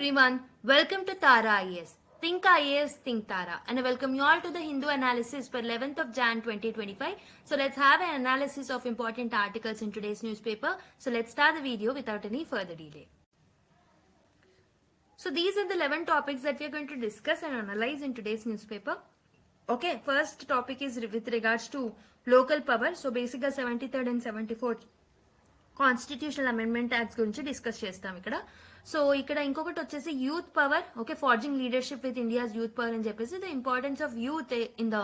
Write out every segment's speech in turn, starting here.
everyone, welcome to Tara IAS. Think IAS, think Tara. And I welcome you all to the Hindu analysis for 11th of Jan 2025. So let's have an analysis of important articles in today's newspaper. So let's start the video without any further delay. So these are the 11 topics that we are going to discuss and analyze in today's newspaper. Okay, first topic is with regards to local power. So basically 73rd and 74th constitutional amendment acts గురించి discuss చేస్తాం ఇక్కడ. So ఇక్కడ ఇంకొకటి వచ్చేసి youth power, okay, forging leadership with India's youth power అని చెప్పేసి the importance of youth in the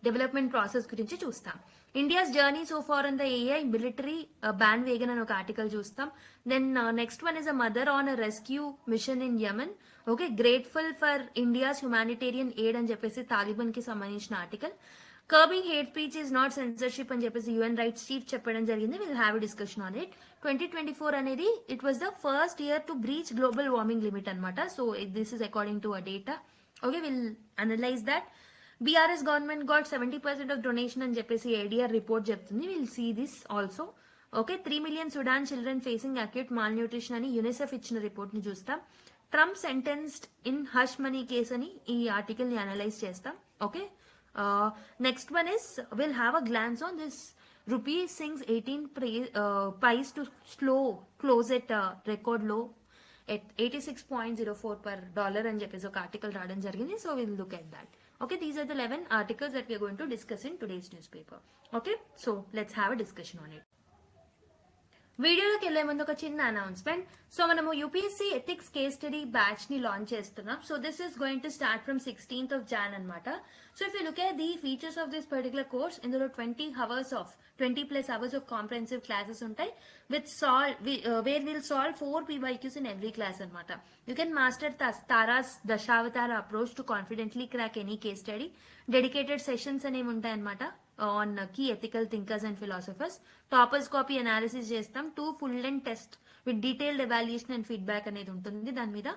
development process గురించి చూస్తాం. India's journey so far in the AI military bandwagon అని ఒక ఆర్టికల్ చూస్తాం. Then next one is a mother on a rescue mission in Yemen, okay, grateful for India's humanitarian aid అని చెప్పేసి Taliban కి సంబంధించిన article. Curbing hate speech is not censorship అని చెప్పేసి UN rights chief చెప్పడం జరిగింది. Will have a discussion on it. 2024 అనేది it was the first year to breach global warming limit అనమాట. So this is according to a data. Okay, will analyze that. BRS government got 70% of donation అని చెప్పేసి ADR report చెప్తుంది. Will see this also. Okay, 3 million Sudan children facing acute mall nutrition అని UNICEF ఇచ్చిన report ని చూస్తాం. Trump sentenced in hush money case అని ఈ article ని అనలైజ్ చేస్తాం. Okay, next one is we'll have a glance on this rupee sinks 18 price to slow close at record low at 86.04 per dollar అని చెప్పేసి ఒక article రావడం జరిగింది. So will look at that. Okay, these are the 11 articles that we are going to discuss in today's newspaper. Okay, so let's have a discussion on it. వీడియోలోకి వెళ్లే ముందు ఒక చిన్న అనౌన్స్మెంట్. సో మనము UPSC ethics case study batch ని launch చేస్తున్నాం. So this is going to start from 16th of Jan అనమాట. So if you look at the features of this particular course, ఇందులో 20+ hours of కాంప్రహెన్సివ్ క్లాసెస్ ఉంటాయి with where will solve 4 PYQs in every class అనమాట. You can master Taras Dashavatara approach to confidently crack any case study. Dedicated sessions అనేవి ఉంటాయి అనమాట on key ethical thinkers and philosophers. Toppers copy analysis చేస్తాం. 2 full-length test with detailed evaluation and feedback అనేది ఉంటుంది. దాని మీద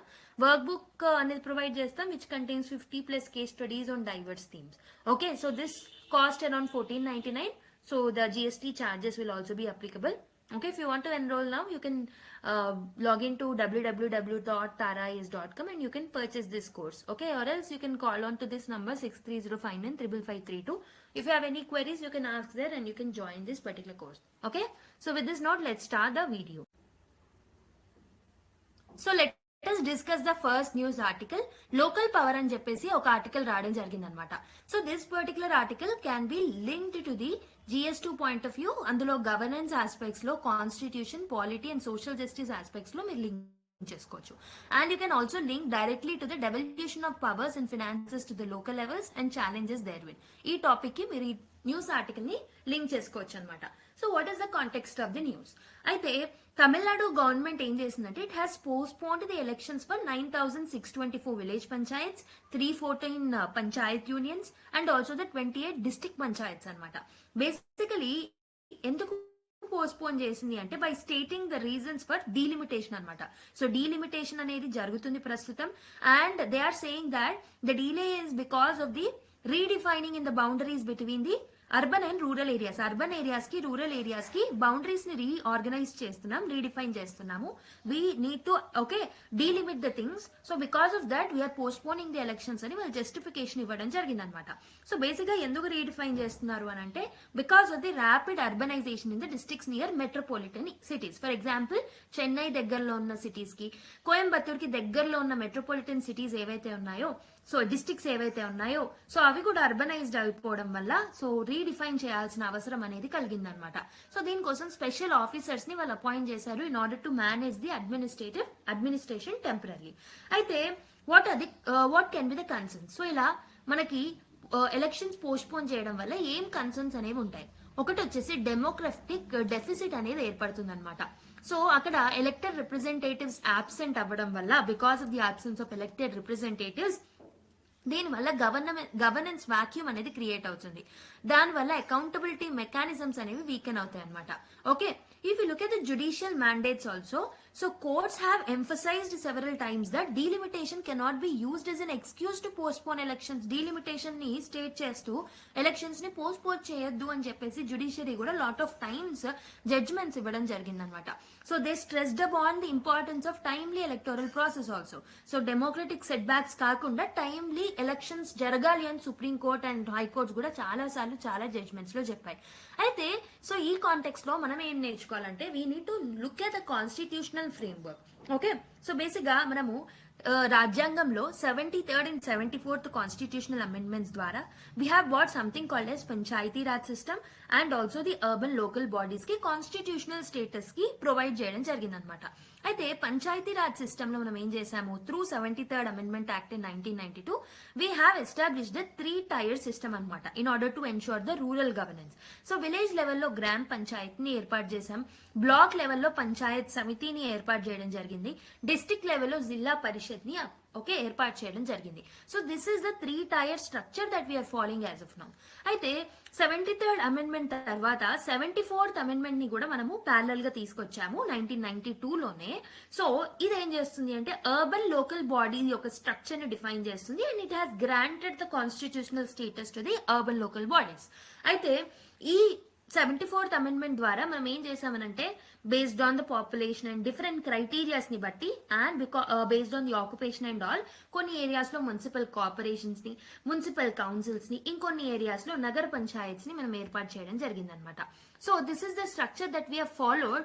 work book అనేది ప్రొవైడ్ చేస్తాం which contains 50+ case studies on diverse themes. Okay, so this cost around 1499. So the GST charges will also be applicable. Okay, if you want to enroll now, you can log into www.tarais.com and you can purchase this course. Okay, or else you can call on to this number 6305955532. If you have any queries, you can ask there and you can join this particular course. Okay, so with this note, let's start the video. So let us discuss the first news article. Local power అని చెప్పేసి ఒక article రావడం జరిగింది అనమాట. So this particular article can be linked to the GS2 point of view. అందులో governance aspects లో, constitution, polity and social justice aspects లో మీరు లింక్ చేసుకోవచ్చు. And you can also link directly to the devolution of powers and finances to the local levels and challenges therein. ఈ topic కి మీరు ఈ news article ని link చేసుకోవచ్చు అనమాట. So what is the context of the news? అయితే Tamil Nadu government ఏం చేసిందంటే it has postponed the elections for 9624 village panchayats, 314 panchayat unions and also the 28 district panchayats అనమాట. బేసికలీ ఎందుకు పోస్ట్పోన్ చేసింది అంటే by stating the reasons for delimitation అనమాట. సో డీలిమిటేషన్ అనేది జరుగుతుంది ప్రస్తుతం and they are saying that the delay is because of the redefining in the boundaries between the urban and rural areas. Urban areas కి, rural areas కి boundaries ని reorganize చేస్తున్నాం, redefine చేస్తున్నాము. We need to delimit the things. So because of that we're postponing the elections అని వాళ్ళు justification ఇవ్వడం జరిగింది అనమాట. సో బేసిక్ గా ఎందుకు రీడిఫైన్ చేస్తున్నారు అని అంటే because of the rapid urbanisation in the districts near metropolitan cities. For example Chennai దగ్గరలో ఉన్న సిటీస్ కి, కోయంబత్తూర్ కి దగ్గరలో ఉన్న మెట్రోపాలిటన్ సిటీస్ ఏవైతే ఉన్నాయో, సో డిస్ట్రిక్ట్స్ ఏవైతే ఉన్నాయో, సో అవి కూడా అర్బనైజ్డ్ అయిపోవడం వల్ల సో రీడిఫైన్ చేయాల్సిన అవసరం అనేది కలిగిందనమాట. సో దీనికోసం స్పెషల్ ఆఫీసర్స్ ని వాళ్ళు అపాయింట్ చేశారు in order to manage the administration temporary. అయితే what can be the concerns? So ఇలా మనకి ఎలక్షన్స్ పోస్ట్పోన్ చేయడం వల్ల ఏం కన్సర్న్స్ అనేవి ఉంటాయి? ఒకటి వచ్చేసి డెమోక్రటిక్ డెఫిసిట్ అనేది ఏర్పడుతుంది అనమాట. సో అక్కడ ఎలక్టెడ్ రిప్రజెంటేటివ్స్ అబ్సెంట్ అవ్వడం వల్ల, because of the absence of elected representatives, దీనివల్ల గవర్నెన్స్ వాక్యూమ్ అనేది క్రియేట్ అవుతుంది. దానివల్ల అకౌంటబిలిటీ మెకానిజమ్స్ అనేవి వీకెన్ అవుతాయి అనమాట. Okay, if you look at the judicial mandates also, So courts have emphasized several times that delimitation cannot be used as an excuse to postpone elections. Delimitation ని state చేస్తూ elections ని postpone చేయొద్దు అని చెప్పేసి judiciary కూడా lot of times judgements ఇవ్వడం జరిగిందనమాట. So they stressed upon the importance of timely electoral process also. So democratic set backs కాకుండా టైమ్లీ ఎలక్షన్స్ జరగాలి అని సుప్రీం కోర్ట్ అండ్ హైకోర్ట్స్ కూడా చాలా సార్లు చాలా జడ్జ్మెంట్స్ లో చెప్పాయి. అయితే సో ఈ కాంటెక్స్ట్ లో మనం ఏం నేర్చుకోవాలంటే we need to look at the constitutional framework. Okay, so basic గా మనము రాజ్యాంగంలో 73rd and 74th constitutional amendments ద్వారా we have brought something called as panchayati raj system and also the urban local bodies కి కాన్స్టిట్యూషనల్ స్టేటస్ కి provide చేయడం జరిగిందనమాట. అయితే panchayat raj system లో మనం ఏం చేసాము, through 73rd amendment act in 1992 we have established the 3-tier system అనమాట in order to ensure the rural governance. So village లెవెల్లో గ్రామ పంచాయత్ ని ఏర్పాటు చేశాం, బ్లాక్ లెవెల్లో పంచాయత్ సమితిని ఏర్పాటు చేయడం జరిగింది, డిస్ట్రిక్ట్ లెవెల్లో జిల్లా పరిషత్ ని ఏర్పాటు చేయడం జరిగింది. So this is the 3-tier structure that we are following as of now. అయితే 73rd అమెండ్మెంట్ తర్వాత 74th అమెండ్మెంట్ ని కూడా మనము ప్యారలల్ గా తీసుకొచ్చాము 1992 లోనే. సో ఇది ఏం చేస్తుంది అంటే అర్బన్ లోకల్ బాడీ యొక్క స్ట్రక్చర్ ని డిఫైన్ చేస్తుంది and it has granted the constitutional status to the urban local bodies. అయితే ఈ 74th అమెండ్మెంట్ ద్వారా మనం ఏం చేసామనంటే based on the population and different criterias ని బట్టి and based on the occupation and all కొన్ని ఏరియాస్ లో మున్సిపల్ కార్పొరేషన్స్ ని, మున్సిపల్ కౌన్సిల్స్ ని, ఇంకొన్ని ఏరియాస్ లో నగర పంచాయత్స్ ని మనం ఏర్పాటు చేయడం జరిగిందనమాట. So this is the structure that we have followed,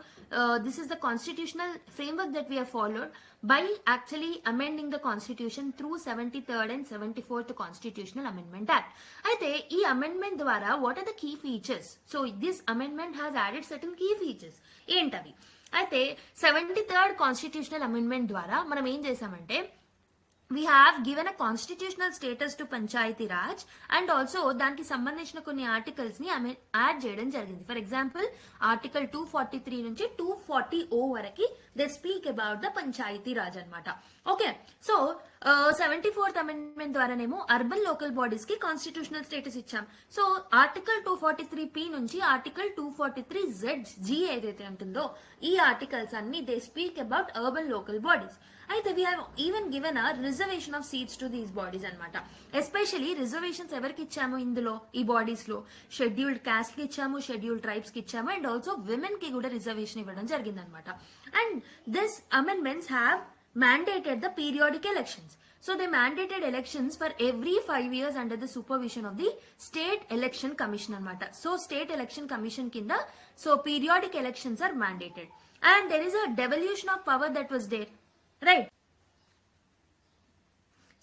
this is the constitutional framework that we have followed by actually amending the constitution through 73rd and 74th constitutional amendment act. అయితే ఈ amendment ద్వారా what are the key features? So this amendment has added certain key features. ఏంటవి? అయితే 73rd constitutional amendment ద్వారా మనం ఏం చేసామంటే we have given a constitutional status to Panchayati Raj and also దానికి సంబంధించిన కొన్ని ఆర్టికల్స్ ని యాడ్ చేయడం జరిగింది. ఫర్ ఎగ్జాంపుల్ ఆర్టికల్ 243 నుంచి 240O వరకు they speak about the panchayati raj అనమాట. ఓకే, సో 74th అమెండ్మెంట్ ద్వారానేమో అర్బన్ లోకల్ బాడీస్ కి కాన్స్టిట్యూషనల్ స్టేటస్ ఇచ్చాం. సో ఆర్టికల్ 243P నుంచి ఆర్టికల్ 243ZG ఏదైతే ఉంటుందో ఈ ఆర్టికల్స్ అన్ని they speak about urban local bodies. అయితే we have even given a reservation of seats to these bodies అనమాట. ఎస్పెషలీ రిజర్వేషన్స్ ఎవరికి ఇచ్చాము ఇందులో ఈ బాడీస్ లో, షెడ్యూల్డ్ కాస్ట్ కి ఇచ్చాము, షెడ్యూల్డ్ ట్రైబ్స్ కి ఇచ్చాము అండ్ ఆల్సో విమెన్ కి కూడా రిజర్వేషన్ ఇవ్వడం జరిగిందనమాట. And this amendments have mandated the periodic elections. So they mandated elections for every 5 years under the supervision of the State Election Commission anamata. So State Election Commission kinda so periodic elections are mandated and there is a devolution of power that was there, right?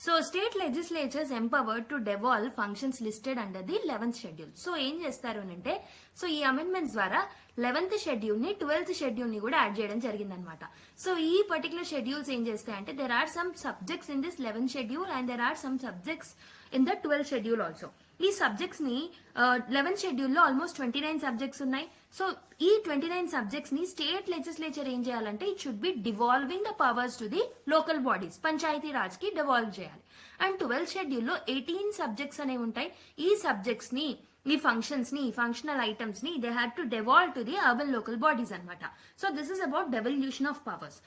So state legislatures empowered to devolve functions listed under the 11th schedule. So ఏం చేస్తారు అంటే so ఈ amendments ద్వారా 11th schedule ని 12th schedule ని కూడా add చేయడం జరిగిందనమాట. సో ఈ పర్టికులర్ షెడ్యూల్స్ ఏం చేస్తాయంటే there are some subjects in this 11th schedule and there are some subjects in the 12th schedule also. ఈ సబ్జెక్ట్స్ ని 11th షెడ్యూల్ లో ఆల్మోస్ట్ 29 సబ్జెక్ట్స్ ఉన్నాయి. సో ఈ 29 సబ్జెక్ట్స్ ని స్టేట్ లెజిస్లేచర్ ఏం చేయాలంటే it should be devolving the powers to the local bodies, panchayati raj కి devolve చేయాలి. అండ్ 12th షెడ్యూల్ లో 18 సబ్జెక్ట్స్ అనేవి ఉంటాయి. ఈ సబ్జెక్ట్స్ ని, ఈ ఫంక్షన్స్ ని, ఫంక్షనల్ ఐటమ్స్ ని they had to devolve to the urban local bodies అనమాట. So this is about devolution of powers.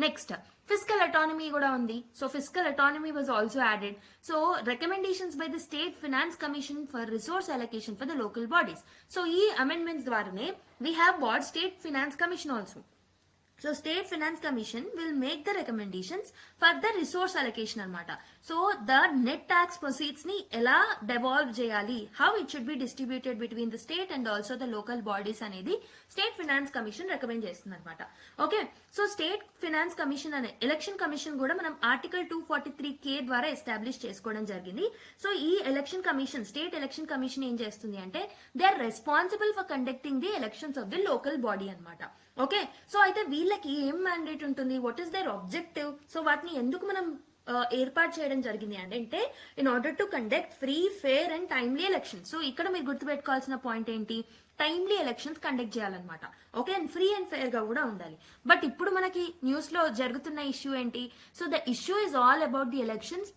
Next fiscal autonomy కూడా ఉంది. So fiscal autonomy was also added. So recommendations by the state finance commission for resource allocation for the local bodies. So ఈ amendments ద్వారానే we have brought state finance commission also. So State Finance Commission will make the recommendations for the resource allocation anamata. So the net tax proceeds ni ela devolve cheyali, how it should be distributed between the state and also the local bodies anedi State Finance Commission recommend chestundi anamata. Okay, so State Finance Commission ane Election Commission kuda manam Article 243K ద్వారా establish chesukodam jarigindi. So ee Election Commission, State Election Commission em chestundi ante they are responsible for conducting the elections of the local body anamata. Okay, so అయితే వీళ్ళకి ఏం mandate ఉంటుంది, what is their objective, so వాటిని ఎందుకు మనం ఏర్పాటు చేయడం జరిగింది అంటే in order to conduct free, fair and timely elections. So ఇక్కడ మీరు గుర్తుపెట్టుకోవాల్సిన పాయింట్ ఏంటి, టైమ్లీ ఎలక్షన్స్ కండక్ట్ చేయాలన్నమాట. Okay, and free and fair గా కూడా ఉండాలి. బట్ ఇప్పుడు మనకి న్యూస్ లో జరుగుతున్న ఇష్యూ ఏంటి, so the issue is all about the elections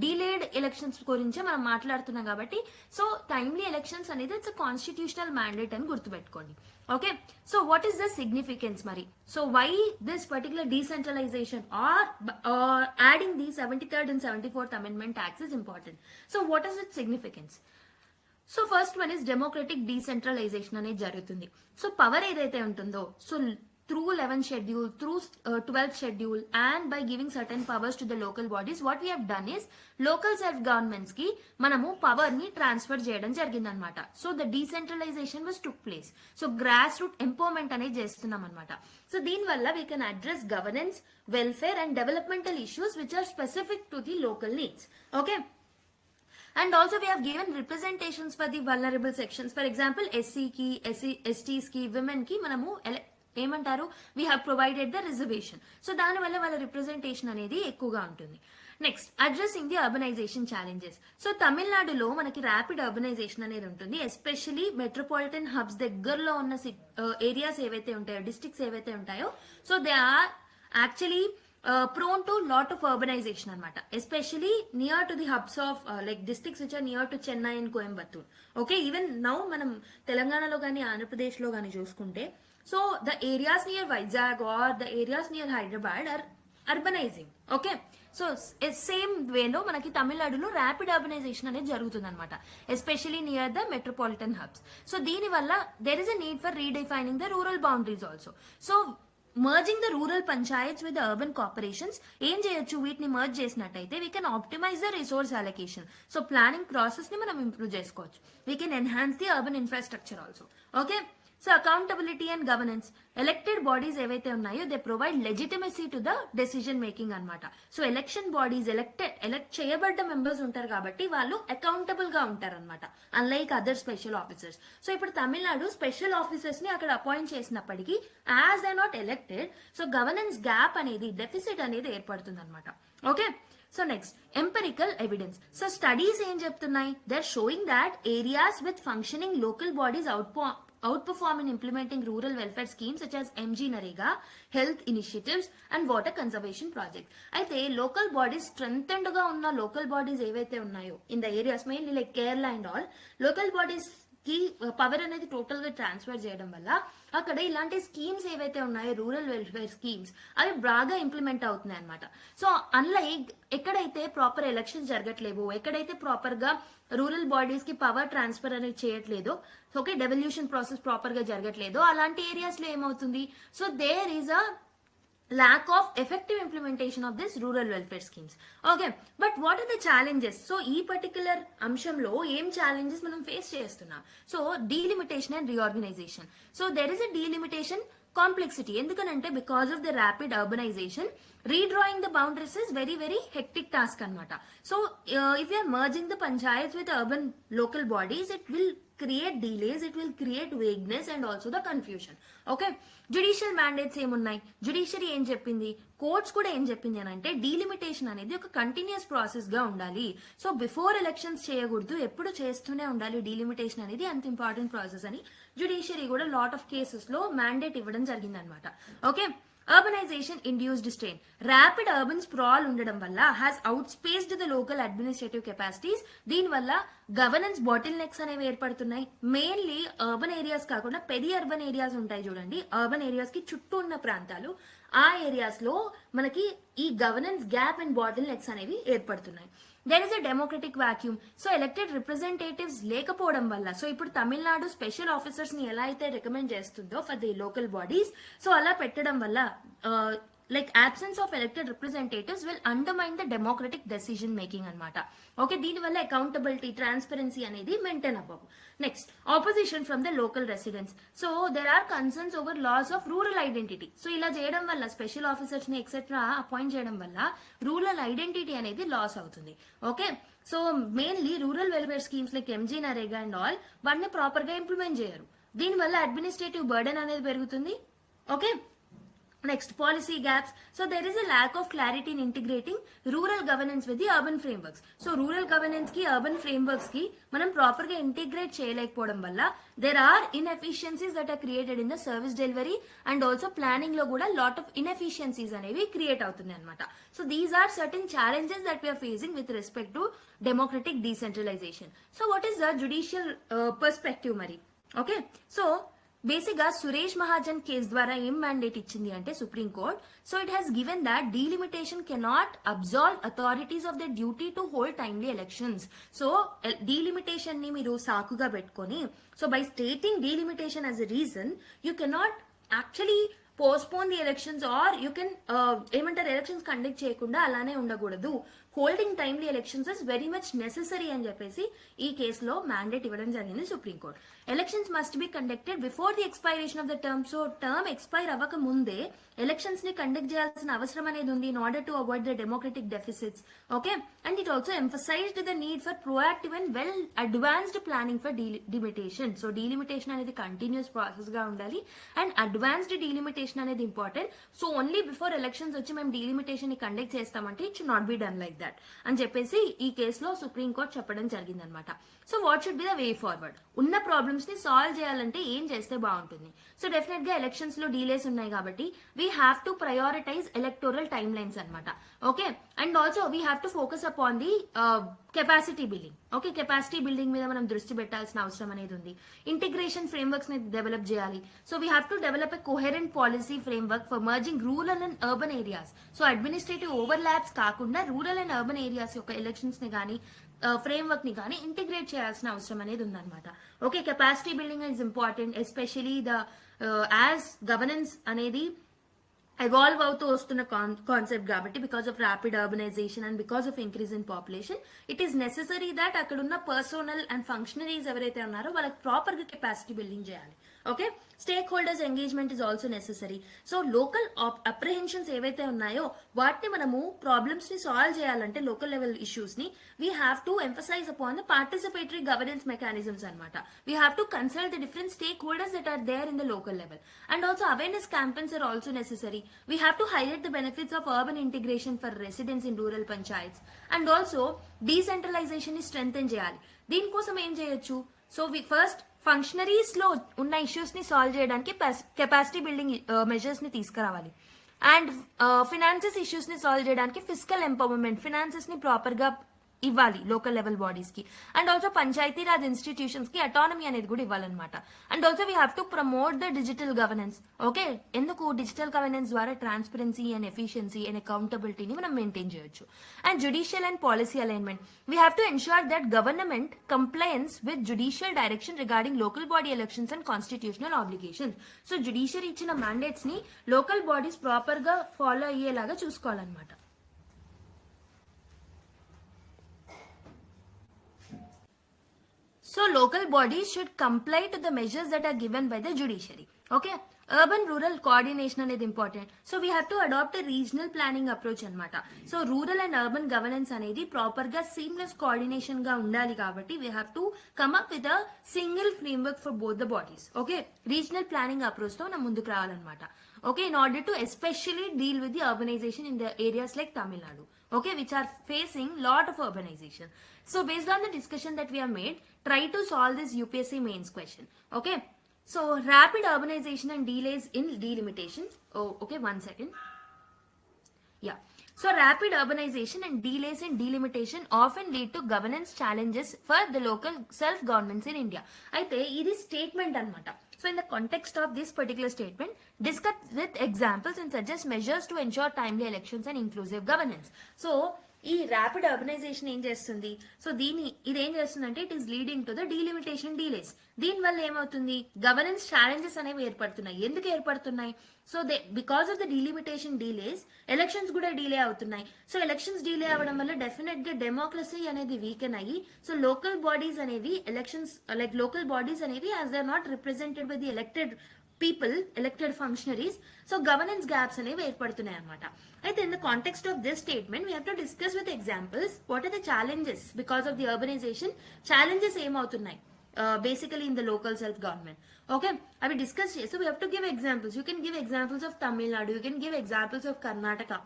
delayed elections గురించే మనం మాట్లాడుతున్నాం కాబట్టి సో టైమ్లీ ఎలక్షన్స్ అనేది ఇట్స్ కాన్స్టిట్యూషనల్ మ్యాండేట్ అని గుర్తుపెట్టుకోండి. Okay, so what is the significance mari? So why this particular decentralization or adding the 73rd and 74th amendment tax is important? So what is its significance? So first one is democratic decentralisation అనేది జరుగుతుంది. So power ఏదైతే ఉంటుందో, so through 11th schedule, through 12th schedule and by giving certain powers to the local bodies, what we have done is local self governments కి మనము power ని transfer చేయడం జరిగిందనమాట. So the decentralisation was took place. So grass root empowerment అనేది చేస్తున్నాం అనమాట. So దీనివల్ల we can address governance, welfare and developmental issues which are specific to the local needs. Okay, and also we have given representations for the vulnerable sections. For example, SC ki, STs ki, women ki మనము ఏమంటారు, we have provided the reservation. So దానివల్ల వాళ్ళ representation అనేది ఎక్కువగా ఉంటుంది. Next, addressing the urbanisation challenges. So తమిళనాడులో మనకి rapid urbanisation అనేది ఉంటుంది. ఎస్పెషలీ మెట్రోపాలిటన్ హబ్స్ దగ్గరలో ఉన్న ఏరియాస్ ఏవైతే ఉంటాయో, డిస్ట్రిక్ట్స్ ఏవైతే ఉంటాయో, so they are actually prone to lot of urbanization అనమాట, especially near to the hubs of like districts which are near to Chennai and Coimbatore. Okay, even now మనం తెలంగాణలో కానీ ఆంధ్రప్రదేశ్లో కానీ చూసుకుంటే, so the areas near Vizag or the areas near Hyderabad are urbanising. Okay, so same వేలో మనకి తమిళనాడులో ర్యాపిడ్ అర్బనైజేషన్ అనేది జరుగుతుంది అనమాట, especially near the metropolitan hubs. So దీనివల్ల there is a need for redefining the rural boundaries also. So merging the rural panchayats with urban corporations ఏం చేయొచ్చు, వీటిని మర్జ్ చేసినట్టయితే we can optimise the resource allocation. So planning process ని మనం improve చేసుకోవచ్చు. We can enhance the urban infrastructure also. Okay, so accountability and governance. Elected bodies ఏవైతే ఉన్నాయో they provide legitimacy to the decision making అనమాట. So election bodies elect చేయబడ్డ members ఉంటారు కాబట్టి వాళ్ళు అకౌంటబుల్ గా ఉంటారు అనమాట, unlike other special officers. So ఇప్పుడు తమిళనాడు స్పెషల్ ఆఫీసర్స్ ని అక్కడ అపాయింట్ చేసినప్పటికీ as they not elected, so governance gap అనేది, డెఫిసిట్ అనేది ఏర్పడుతుంది అనమాట. Okay, so next, empirical evidence. So studies ఏం చెప్తున్నాయి, they are showing that areas with functioning local bodies outperform in implementing rural welfare schemes such as MG Narega, health initiatives and water conservation projects. అయితే local bodies strengthened గా ఉన్న local bodies ఏవైతే ఉన్నాయో in the areas mainly like Kerala and all, local bodies కి power అనేది total గా transfer చేయడం వల్ల అక్కడ ఇలాంటి స్కీమ్స్ ఏవైతే ఉన్నాయో రూరల్ వెల్ఫేర్ స్కీమ్స్ అవి బాగా ఇంప్లిమెంట్ అవుతున్నాయి అనమాట. సో అన్లైక్ ఎక్కడైతే ప్రాపర్ ఎలక్షన్స్ జరగట్లేవో, ఎక్కడైతే ప్రాపర్ గా రూరల్ బాడీస్ కి పవర్ ట్రాన్స్ఫర్ అనేది చేయట్లేదో, ఓకే, డెవల్యూషన్ ప్రాసెస్ ప్రాపర్ గా జరగట్లేదో, అలాంటి ఏరియాస్ లో ఏమవుతుంది, so there is a lack of effective implementation of this rural welfare schemes. Okay, but what are the challenges? So ee particular అంశంలో ఏం challenges మనం ఫేస్ చేస్తున్నాం. So delimitation and reorganization. So there is a delimitation complexity. ఎందుకనంటే because of the rapid urbanization, redrawing the boundaries is very very hectic task అనమాట. So if you are merging the panchayats with urban local bodies, it will create delays, it will create vagueness and also the confusion. Okay, judicial mandates ఏమున్నాయి, judiciary ఏం చెప్పింది, courts కూడా ఏం చెప్పింది అని అంటే delimitation అనేది ఒక కంటిన్యూస్ ప్రాసెస్ గా ఉండాలి. సో బిఫోర్ ఎలక్షన్స్ చేయకూడదు, ఎప్పుడు చేస్తూనే ఉండాలి డీలిమిటేషన్ అనేది, అంత ఇంపార్టెంట్ ప్రాసెస్ అని జుడిషియరీ కూడా లాట్ ఆఫ్ కేసెస్ లో మ్యాండేట్ ఇవ్వడం జరిగింది అనమాట. Okay, urbanization induced strain. Rapid urban sprawl ఉండడం వల్ల has outspaced the local administrative capacities. దీని వల్ల గవర్నెన్స్ బాటిల్ నెక్స్ అనేవి ఏర్పడుతున్నాయి. మెయిన్లీ అర్బన్ ఏరియాస్ కాకుండా పెరి అర్బన్ ఏరియాస్ ఉంటాయి చూడండి, అర్బన్ ఏరియాస్ కి చుట్టూ ఉన్న ప్రాంతాలు, ఆ ఏరియాస్ లో మనకి ఈ governance gap and bottlenecks అనేవి ఏర్పడుతున్నాయి. There is a democratic vacuum. So elected representatives లేకపోవడం వల్ల, సో ఇప్పుడు తమిళనాడు స్పెషల్ ఆఫీసర్స్ ని ఎలా అయితే రికమెండ్ చేస్తుందో for the local bodies, so అలా పెట్టడం వల్ల like absence of elected representatives will undermine the democratic decision making అనమాట. ఓకే, దీనివల్ల అకౌంటబిలిటీ, ట్రాన్స్పరెన్సీ అనేది మెయింటైన్ అవ్వవు. Next, opposition from the local residents. So there are concerns over loss of rural identity. So ఇలా చేయడం వల్ల, స్పెషల్ ఆఫీసర్స్ ని etcetera appoint చేయడం వల్ల రూరల్ ఐడెంటిటీ అనేది లాస్ అవుతుంది. Okay, so mainly rural welfare schemes like MG NREGA and all వాటిని proper గా ఇంప్లిమెంట్ చేయరు. దీనివల్ల అడ్మినిస్ట్రేటివ్ బర్డెన్ అనేది పెరుగుతుంది. Okay, next, policy gaps. So there is a lack of clarity in integrating rural governance with the urban frameworks. So rural governance ki urban frameworks ki manam proper ga integrate cheyalekapodam valla there are inefficiencies that are created in the service delivery and also planning lo kuda lot of inefficiencies anevi create avutundi anamata. So these are certain challenges that we are facing with respect to democratic decentralization. So what is the judicial perspective mari? Okay, so basic గా Suresh Mahajan case ద్వారా ఏం mandate ఇచ్చింది అంటే supreme court, so it has given that delimitation cannot absolve authorities of the duty to hold timely elections. So delimitation ని మీరు సాకుగా పెట్టుకొని, so by stating delimitation as a reason you cannot actually postpone the elections or you can ఏమంటారు, elections conduct చేయకుండా అలానే ఉండకూడదు, holding timely elections is very much necessary అని చెప్పేసి ఈ కేసులో మ్యాండేట్ ఇవ్వడం జరిగింది supreme court. Elections must be conducted before the expiration of the term. So term expire అవ్వక ముందే ఎలక్షన్స్ ని కండక్ట్ చేయాల్సిన అవసరం అనేది ఉంది in order to avoid the democratic deficits. Okay, and it also emphasised the need for proactive and well advanced planning for delimitation. So delimitation అనేది continuous process గా ఉండాలి అండ్ అడ్వాన్స్డ్ డీలిమిటేషన్ అనేది important. So only before elections వచ్చి మేము delimitation ని conduct చేస్తామంటే it should not be done like that అని చెప్పేసి ఈ కేసులో సుప్రీం కోర్ట్ చెప్పడం జరిగింది అనమాట. So what should be the way forward? ఉన్న ప్రాబ్లమ్స్ ని సాల్వ్ చేయాలంటే ఏం చేస్తే బాగుంటుంది? సో డెఫినెట్ గా ఎలక్షన్స్ లో డీలేస్ ఉన్నాయి కాబట్టి we have to prioritise electoral timelines అనమాట. Okay, and also we have to focus upon the capacity building. Okay, capacity building మీద మనం దృష్టి పెట్టాల్సిన అవసరం అనేది ఉంది. ఇంటిగ్రేషన్ ఫ్రేమ్వర్క్స్ ని డెవలప్ చేయాలి. So we have to develop a coherent policy framework for merging rural and urban areas. So administrative overlaps కాకుండా రూరల్ అండ్ అర్బన్ ఏరియాస్ యొక్క ఎలక్షన్స్ ని కానీ ఫ్రేమ్వర్క్ ని కానీ ఇంటిగ్రేట్ చేయాల్సిన అవసరం అనేది ఉందన్నమాట. Okay, capacity building is important, especially the as governance అనేది ఎవాల్వ్ అవుతూ వస్తున్న కాన్సెప్ట్ కాబట్టి because of rapid urbanisation and because of increase in population it is necessary that అక్కడ ఉన్న పర్సనల్ అండ్ ఫంక్షనరీస్ ఎవరైతే ఉన్నారో వాళ్ళకి ప్రాపర్ గా కెపాసిటీ బిల్డింగ్ చేయాలి. Okay, stakeholders engagement is also necessary. So local apprehensions ఏవైతే ఉన్నాయో వాటిని మనము ప్రాబ్లమ్స్ ని సాల్వ్ చేయాలంటే లోకల్ లెవెల్ ఇష్యూస్ ని we have to emphasise upon the participatory governance mechanisms అనమాట. We have to consult the different stakeholders that are there in the local level. And also awareness campaigns are also necessary. We have to highlight the benefits of urban integration for residents in rural panchayats. And also decentralisation ని strengthen చేయాలి. దీనికోసం ఏం చేయొచ్చు? So we first functionaries లో ఉన్న issues ని solve చేయడానికి capacity building measures ని తీసుకురావాలి. అండ్ ఫినాన్సెస్ ఇష్యూస్ ని సాల్వ్ చేయడానికి ఫిజికల్ ఎంపవర్మెంట్, ఫినాన్సెస్ ని ప్రాపర్ గా ఇవ్వాలి లోకల్ లెవెల్ బాడీస్ కి. And also panchayati raj institutions కి అటానమీ అనేది కూడా ఇవ్వాలన్నమాట. And also we have to promote the digital governance. Okay, ఎందుకు? డిజిటల్ గవర్నెన్స్ ద్వారా ట్రాన్స్పరెన్సీ అండ్ ఎఫిషియన్సీ అండ్ అకౌంటబిలిటీని మనం మెయింటైన్ చేయొచ్చు. And judicial and policy alignment, we have to ensure that government compliance with judicial direction regarding local body elections and constitutional obligations. So judiciary ఇచ్చిన mandates ని local bodies proper గా follow అయ్యేలాగా చూసుకోవాలన్నమాట. So local bodies should comply to the measures that are given by the judiciary. Okay, urban rural coordination అనేది important. So we have to adapt a regional planning approach అనమాట. So rural and urban governance అనేది proper గా seamless coordination గా ఉండాలి కాబట్టి we have to come up with a single framework for both the bodies. Okay, regional planning approach తో మనం ముందుకు రావాలన్నమాట. Okay, in order to especially deal with the urbanization in the areas like Tamil Nadu, okay, which are facing lot of urbanization. So based on the discussion that we have made, try to solve this UPSC mains question. Okay, so rapid urbanization and delays in delimitation. Oh, okay, one second. Yeah. So rapid urbanization and delays in delimitation often lead to governance challenges for the local self-governments in India. అయితే ఇది statement అన్నమాట. So in the context of this particular statement, discuss with examples and suggest measures to ensure timely elections and inclusive governance. So ఈ rapid urbanisation ఏం చేస్తుంది? So ఇదేం చేస్తుందంటే it is leading to the delimitation delays. దీని వల్ల ఏమవుతుంది? Governance challenges అనేవి ఏర్పడుతున్నాయి. ఎందుకు ఏర్పడుతున్నాయి? So because of the delimitation delays elections కూడా డిలే అవుతున్నాయి. సో ఎలక్షన్స్ డిలే అవ్వడం వల్ల డెఫినెట్ గా డెమోక్రసీ అనేది వీకెన్ అయ్యి సో లోకల్ బాడీస్ అనేవి ఎలక్షన్స్ లైక్ లోకల్ బాడీస్ అనేవి as they are not represented by the elected people, elected functionaries, so governance gaps అనేవి ఏర్పడుతున్నాయి అన్నమాట. అయితే in the context of this statement we have to discuss with examples what are the challenges because of the urbanization. challenges ఏమవుతున్నాయి basically in the local self government. Okay, అవి discuss చేసి we have to give examples. You can give examples of Tamil Nadu, you can give examples of Karnataka,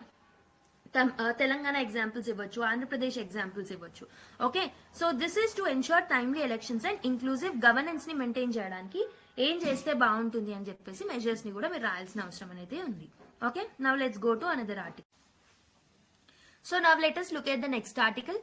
Telangana examples ఇవ్వచ్చు, Andhra Pradesh examples ఇవ్వచ్చు. Okay, so this is to ensure timely elections and inclusive governance ని maintain చేయడానికి ఏం చేస్తే బాగుంటుంది అని చెప్పేసి measures ని కూడా మీరు రాయాల్సిన అవసరం అనేది ఉంది. Okay, now let's go to another article. So now let us look at the next article.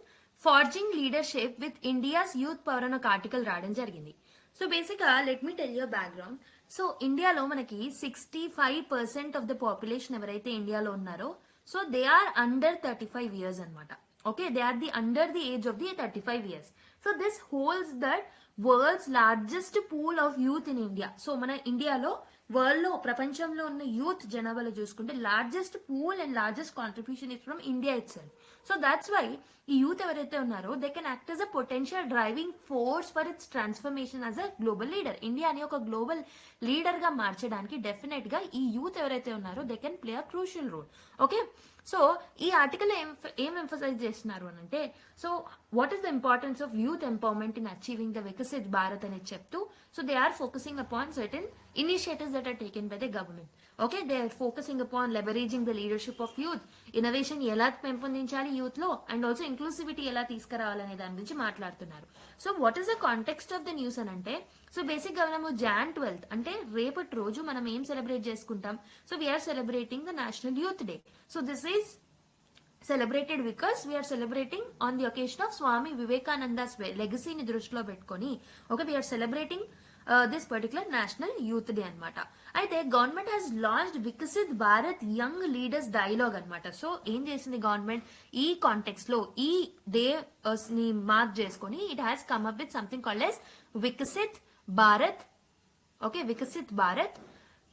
Forging leadership with India's youth power అని ఒక ఆర్టికల్ రావడం జరిగింది. సో బేసిక్గా let me tell your background. So ఇండియాలో మనకి 65% ఆఫ్ ద పాపులేషన్ ఎవరైతే ఇండియాలో ఉన్నారో so they are under 35 years అనమాట. Okay, they are the under the age of the 35 years. So this holds that world's largest pool of youth in India. So మన ఇండియాలో world లో ప్రపంచంలో ఉన్న youth జనాభాలో చూసుకుంటే largest pool and largest contribution is from India itself. So that's why ఈ youth ఎవరైతే ఉన్నారో they can act as a potential driving force for its transformation as a global leader. ఇండియాని ఒక గ్లోబల్ లీడర్ గా మార్చడానికి definite గా ఈ youth ఎవరైతే ఉన్నారో they can play a crucial role. Okay, so ఈ ఆర్టికల్ ఏం ఎంఫసైజ్ చేస్తున్నారు అని అంటే, so what is the importance of youth empowerment in achieving the Viksit Bharat అనేది చెప్తూ, so they are focusing upon certain initiatives that are taken by the government. Okay, they are focusing upon leveraging the leadership of youth, innovation ఎలా పెంపొందించాలి youth లో, and also inclusivity ఎలా తీసుకురావాలనే దాని గురించి మాట్లాడుతున్నారు. So what is the context of the news అని అంటే, సో బేసిక్ గా మనము Jan 12th అంటే రేపటి రోజు మనం ఏం సెలబ్రేట్ చేసుకుంటాం, so we are celebrating the national youth day. So this is celebrated because we are celebrating on the occasion of Swami Vivekananda's legacy ni దృష్టిలో పెట్టుకొని, okay, we are celebrating this particular national youth day అన్నమాట. అయితే government has launched Viksit Bharat young leaders dialogue అన్నమాట. So ఏం చేసింది government ఈ context లో ఈ డే ని మార్క్ చేసుకొని it has come up with something called yes Viksit Bharat. Okay, Viksit Bharat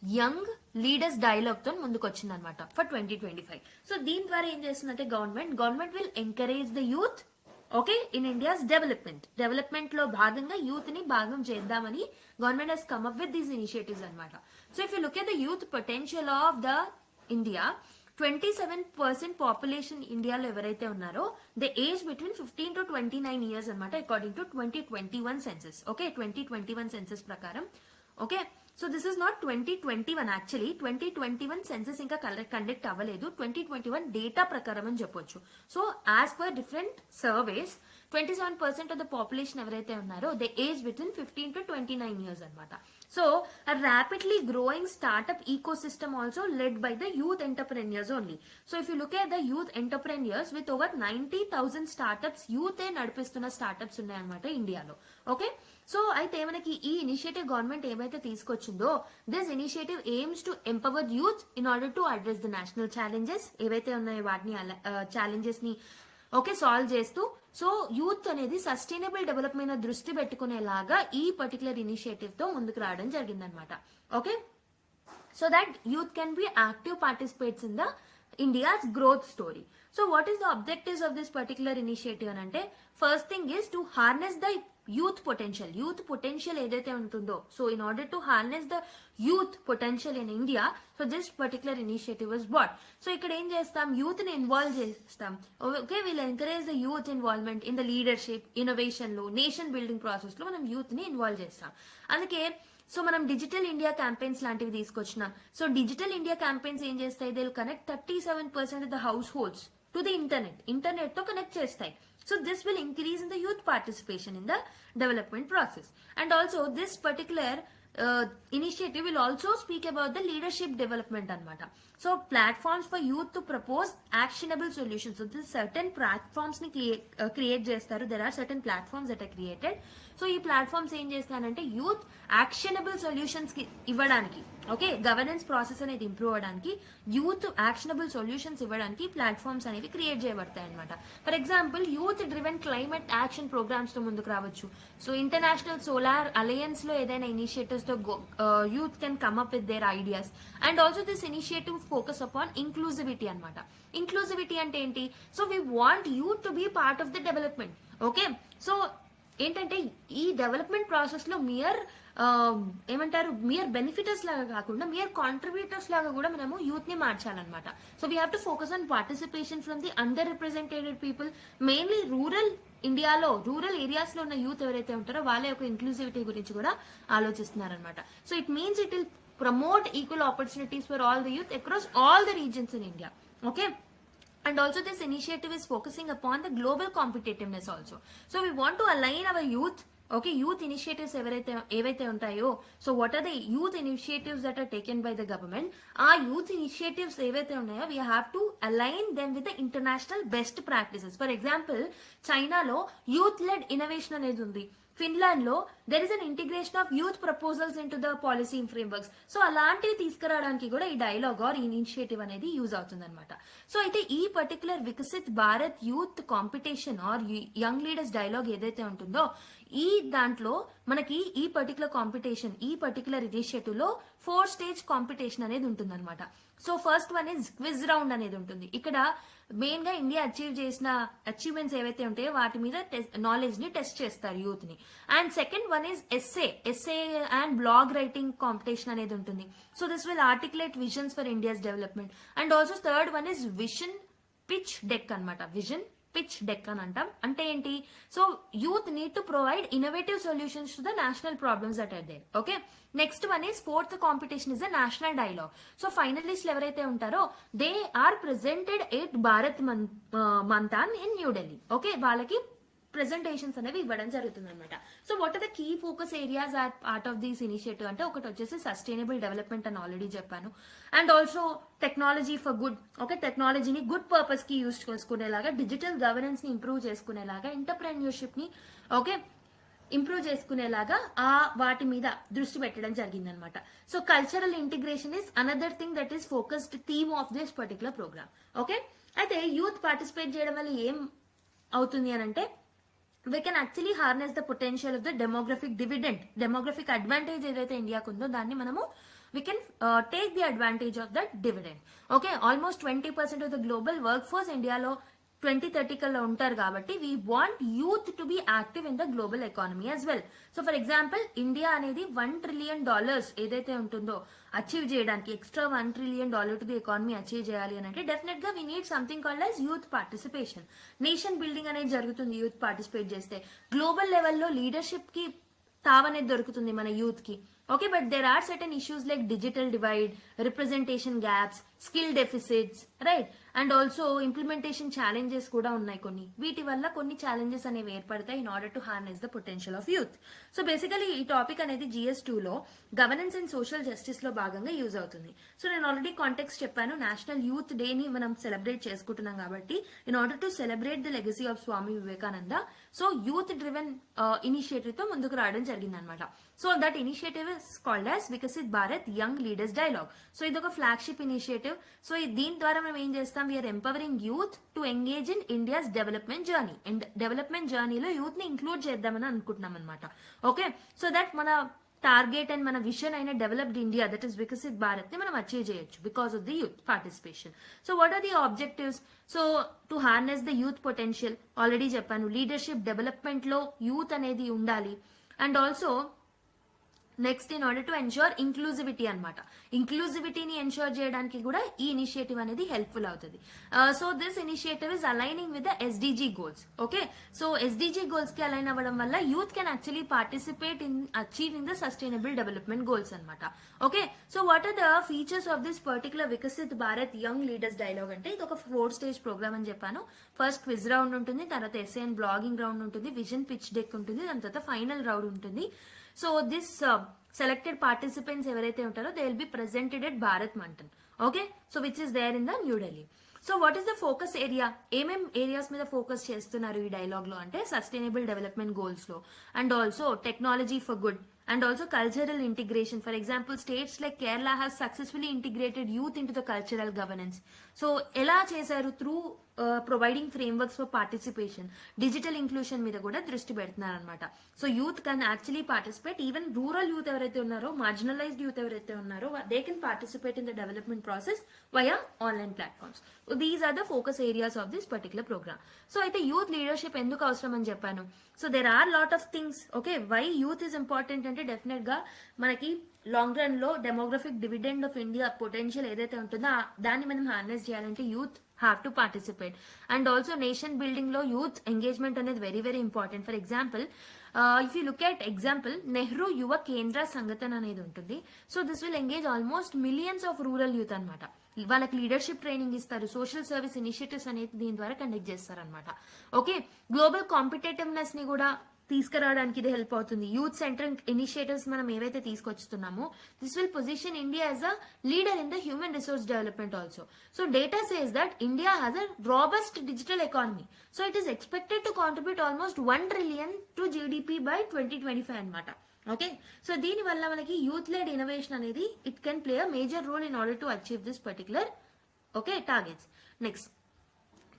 young leaders dialogue తో ముందుకు వచ్చింది అనమాట ఫర్ 2025. సో దీని ద్వారా ఏం చేస్తుందంటే government will encourage the youth, okay, in India's development లో భాగంగా యూత్ ని భాగం చేద్దామని government has come up with these initiatives అనమాట. So if you look at the youth potential of the India, 27% population ఇండియాలో ఎవరైతే ఉన్నారో the age between 15 to 29 years అనమాట, according to 2021 census. Okay, 2021 census ప్రకారం. Okay, so this is not 2021, actually 2021 census ఇంకా conduct అవ్వలేదు, 2021 data ప్రకారం అని చెప్పొచ్చు. So as per different surveys 27% of the population ఎవరైతే ఉన్నారో they age between 15 to 29 years అనమాట. So a rapidly growing startup ecosystem also led by the youth entrepreneurs only. So if you look at the youth entrepreneurs with over 90,000 startups, youth ఏ నడిపిస్తున్న startups ఉన్నాయన్నమాట ఇండియాలో. Okay, so అయితే మనకి ఈ initiative government ఏమైతే తీసుకొచ్చిందో, this initiative aims to empower youth in order to address the national challenges ఏవైతే ఉన్నాయో వాటిని ఛాలెంజెస్ ని ఓకే సాల్వ్ చేస్తూ, సో యూత్ అనేది సస్టైనబుల్ డెవలప్మెంట్ దృష్టి పెట్టుకునేలాగా ఈ పర్టికులర్ ఇనిషియేటివ్ తో ముందుకు రావడం జరిగిందనమాట. Okay, so that youth can be active participates in the India's growth story. So what is the objectives of this particular initiative అని అంటే, first thing is to harness the youth potential ఏదైతే ఉంటుందో, so in order to harness the youth potential in India, so this particular initiative was brought. So ఇక్కడ ఏం చేస్తాం, youth ని involve చేస్తాం. Okay, we'll encourage the youth involvement in the leadership, innovation లో, nation building process లో మనం youth ని involve చేస్తాం. అందుకే సో మనం డిజిటల్ ఇండియా క్యాంపెయిన్స్ లాంటివి తీసుకొచ్చినాం. సో డిజిటల్ ఇండియా క్యాంపెయిన్స్ ఏం చేస్తాయి, they will connect 37% of the house holds to the internet తో కనెక్ట్ చేస్తాయి. So this will increase in the youth participation in the development process. And also this particular initiative will also speak about the leadership development anamata. So platforms for youth to propose actionable solutions. So this certain platforms ni create chestaru. There are certain platforms that are created. So ee platforms em chestarante youth actionable solutions ki ivvadaniki, okay, governance process అనేది improve అవడానికి youth actionable solutions ఇవ్వడానికి platforms అనేవి create చేయబడతాయి అనమాట. For example youth driven climate action programmes తో ముందుకు రావచ్చు. So international solar alliance లో ఏదైనా ఇనిషియేటివ్స్ తో youth can come up with their ideas. And also this initiative focus upon inclusivity అనమాట. ఇంక్లూజివిటీ అంటే ఏంటి, so we want youth to be part of the development. Okay, so ఏంటంటే ఈ development process లో mere benefiters లాగా కాకుండా mere contributors లాగా కూడా మనము యూత్ ని మార్చాలన్నమాట. So we have to focus on participation from the under represented people, mainly rural ఇండియాలో రూరల్ ఏరియాస్ లో ఉన్న యూత్ ఎవరైతే ఉంటారో వాళ్ళ యొక్క ఇంక్లూసివిటీ గురించి కూడా ఆలోచిస్తున్నారనమాట. So it means it will promote equal opportunities for all the youth across all the regions in India. Okay, and also this initiative is focusing upon the global competitiveness also. So we want to align our youth, okay, youth initiatives ఏవైతే ఉంటాయో, so what are the youth initiatives that are taken by the government, ఆ youth initiatives ఏవైతే ఉన్నాయో we have to align them with the international best practices. For example, చైనాలో youth led innovation అనేది ఉంది. Finland లో there is an integration of youth proposals in to the policy frameworks. So అలాంటివి తీసుకురావడానికి కూడా ఈ డైలాగ్ ఆర్ ఇనిషియేటివ్ అనేది use అవుతుంది అనమాట. సో అయితే ఈ particular Viksit Bharat youth competition or young leaders dialogue ఏదైతే ఉంటుందో ఈ దాంట్లో మనకి ఈ పర్టికులర్ కాంపిటీషన్, ఈ పర్టికులర్ ఇనిషియేటివ్ లో 4 స్టేజ్ కాంపిటీషన్ అనేది ఉంటుంది అనమాట. So first one is quiz round అనేది ఉంటుంది. ఇక్కడ మెయిన్ గా ఇండియా అచీవ్ చేసిన అచీవ్మెంట్స్ ఏవైతే ఉంటాయో వాటి మీద నాలెడ్జ్ ని టెస్ట్ చేస్తారు యూత్ ని. And second one is essay and blog writing competition అనేది ఉంటుంది. So this will articulate visions for India's development. And also third one is vision pitch deck అనమాట. విజన్ పిచ్ డెక్ అని అంటాం. అంటే ఏంటి? So youth need to provide innovative solutions to the national problems that are there. Okay, next one is fourth competition is the national dialogue. So ఫైనలిస్ట్లు ఎవరైతే ఉంటారో they are presented at Bharat Manthan in New Delhi. Okay, వాళ్ళకి presentations అనేవి ఇవ్వడం జరుగుతుంది అనమాట. So what are the key focus areas are part of this initiative అంటే ఒకటి వచ్చేసి సస్టైనబుల్ డెవలప్మెంట్ అని ఆల్రెడీ చెప్పాను. And also technology for good. Okay, టెక్నాలజీని గుడ్ పర్పస్ కి యూజ్ చేసుకునేలాగా, డిజిటల్ గవర్నెన్స్ ని ఇంప్రూవ్ చేసుకునేలాగా, ఎంటర్ప్రెన్యూర్షిప్ ని ఓకే ఇంప్రూవ్ చేసుకునేలాగా వాటి మీద దృష్టి పెట్టడం జరిగింది అనమాట. So cultural integration is another thing that is focused theme of this particular programme. Okay, అయితే యూత్ పార్టిసిపేట్ చేయడం వల్ల ఏం అవుతుంది అని అంటే we can actually harness the potential of the demographic dividend. Demographic advantage ఏదైతే ఇండియాకు ఉందో దాన్ని మనము we can take the advantage of that dividend. Okay, almost 20% of the global workforce ఇండియాలో 2030 కల్లా ఉంటారు కాబట్టి we want youth to be active in the global economy as well. So for example India అనేది $1 trillion ఏదైతే ఉంటుందో achieve చేయడానికి, extra $1 trillion to the economy achieve చేయాలి అని అంటే డెఫినెట్ గా we need something called as youth participation. Nation building అనేది జరుగుతుంది యూత్ పార్టిసిపేట్ చేస్తే. గ్లోబల్ లెవెల్లో లీడర్షిప్ కి తావనేది దొరుకుతుంది మన యూత్ కి. Okay, but there are certain issues like digital divide, representation gaps, skill deficits, right, and also implementation challenges కూడా ఉన్నాయి కొన్ని. వీటి వల్ల కొన్ని ఛాలెంజెస్ అనేవి ఏర్పడతాయి in order to harness the potential of youth. So basically ఈ టాపిక్ అనేది GS2 లో గవర్నెన్స్ అండ్ సోషల్ జస్టిస్ లో భాగంగా యూజ్ అవుతుంది. సో నేను ఆల్రెడీ కాంటెక్స్ట్ చెప్పాను, నేషనల్ యూత్ డే ని మనం సెలబ్రేట్ చేసుకుంటున్నాం కాబట్టి in order to celebrate the legacy of Swami Vivekananda, so youth driven initiative తో ముందుకు రావడం జరిగింది అనమాట. So that initiative is called as Viksit Bharat young leaders dialogue. So ఇది ఒక ఫ్లాగ్షిప్ ఇనిషియేటివ్. సో దీని ద్వారా మనం ఏం చేస్తాం, we're empowering youth to engage in India's development journey. And development జర్నీలో యూత్ ని ఇంక్లూడ్ చేద్దామని అనుకుంటున్నాం అనమాట. ఓకే, సో దట్ మన టార్గెట్ అండ్ మన విజన్ అయిన developed India that is Viksit Bharat ని మనం అచీవ్ చేయొచ్చు because of the youth participation. So what are the objectives? So to harness the youth potential already చెప్పాను. లీడర్షిప్ డెవలప్మెంట్ లో యూత్ అనేది ఉండాలి. And also next in order to ensure inclusivity అనమాట. ఇంక్లూజివిటీని ensure చేయడానికి కూడా ఈ ఇనిషియేటివ్ అనేది హెల్ప్ఫుల్ అవుతుంది. So this initiative is aligning with the SDG goals. Okay, so SDG goals కి అలైన్ అవ్వడం వల్ల youth can actually participate in achieving the sustainable development goals అనమాట. Okay, so what are the features of this particular Viksit Bharat young leaders dialogue అంటే ఇది ఒక 4 stage programme అని చెప్పాను. First quiz round ఉంటుంది, తర్వాత ఎస్ఏ అండ్ బ్లాగింగ్ రౌండ్ ఉంటుంది, vision pitch deck ఉంటుంది, దాని తర్వాత ఫైనల్ రౌండ్ ఉంటుంది. సో దిస్ సెలెక్టెడ్ పార్టిసిపెంట్స్ ఎవరైతే ఉంటారో they will be presented at Bharat Manthan. Okay, so which is there in the New Delhi. So what is the focus area? ఏమేం areas మీద focus చేస్తున్నారు ఈ డైలాగ్ లో అంటే సస్టైనబుల్ డెవలప్మెంట్ గోల్స్ లో, and also technology for good, and also cultural integration. For example, states like Kerala has successfully integrated youth into the cultural governance. So ela chesaru through providing frameworks for participation. Digital inclusion మీద కూడా దృష్టి పెడుతున్నారు అనమాట. So youth can actually participate. Even rural youth ఎవరైతే ఉన్నారో, marginalised youth ఎవరైతే ఉన్నారో they can participate in the development process via online platforms. These are the focus areas of this particular programme. So అయితే యూత్ లీడర్షిప్ ఎందుకు అవసరం అని చెప్పాను. So there are lot of things. Okay, why youth is important అంటే definite గా మనకి long run లో demographic dividend of India potential ఏదైతే ఉంటుందో దాన్ని మనం హార్నెస్ చేయాలంటే youth have to participate. And also nation building లో యూత్ ఎంగేజ్మెంట్ అనేది very very important. For example if you look at example Nehru యువ కేంద్ర సంఘటన అనేది ఉంటుంది. So this will engage almost millions of rural youth అనమాట. వాళ్ళకి లీడర్షిప్ ట్రైనింగ్ ఇస్తారు, సోషల్ సర్వీస్ ఇనిషియేటివ్స్ అనేది దీని ద్వారా కండక్ట్ చేస్తారు అనమాట. ఓకే, గ్లోబల్ కాంపిటేటివ్నెస్ ని కూడా తీసుకురావడానికి ఇది హెల్ప్ అవుతుంది. యూత్ సెంట్రిక్ ఇనిషియేటివ్స్ మనం ఏవైతే తీసుకొస్తున్నామో this will position India as a leader in the human resource development also. So data says that India has a robust digital economy. So it is expected to contribute almost 1 trillion to GDP by 2025 అనమాట. Okay, so దీని వల్ల మనకి youth led innovation అనేది it can play a major role in order to achieve this particular targets. Next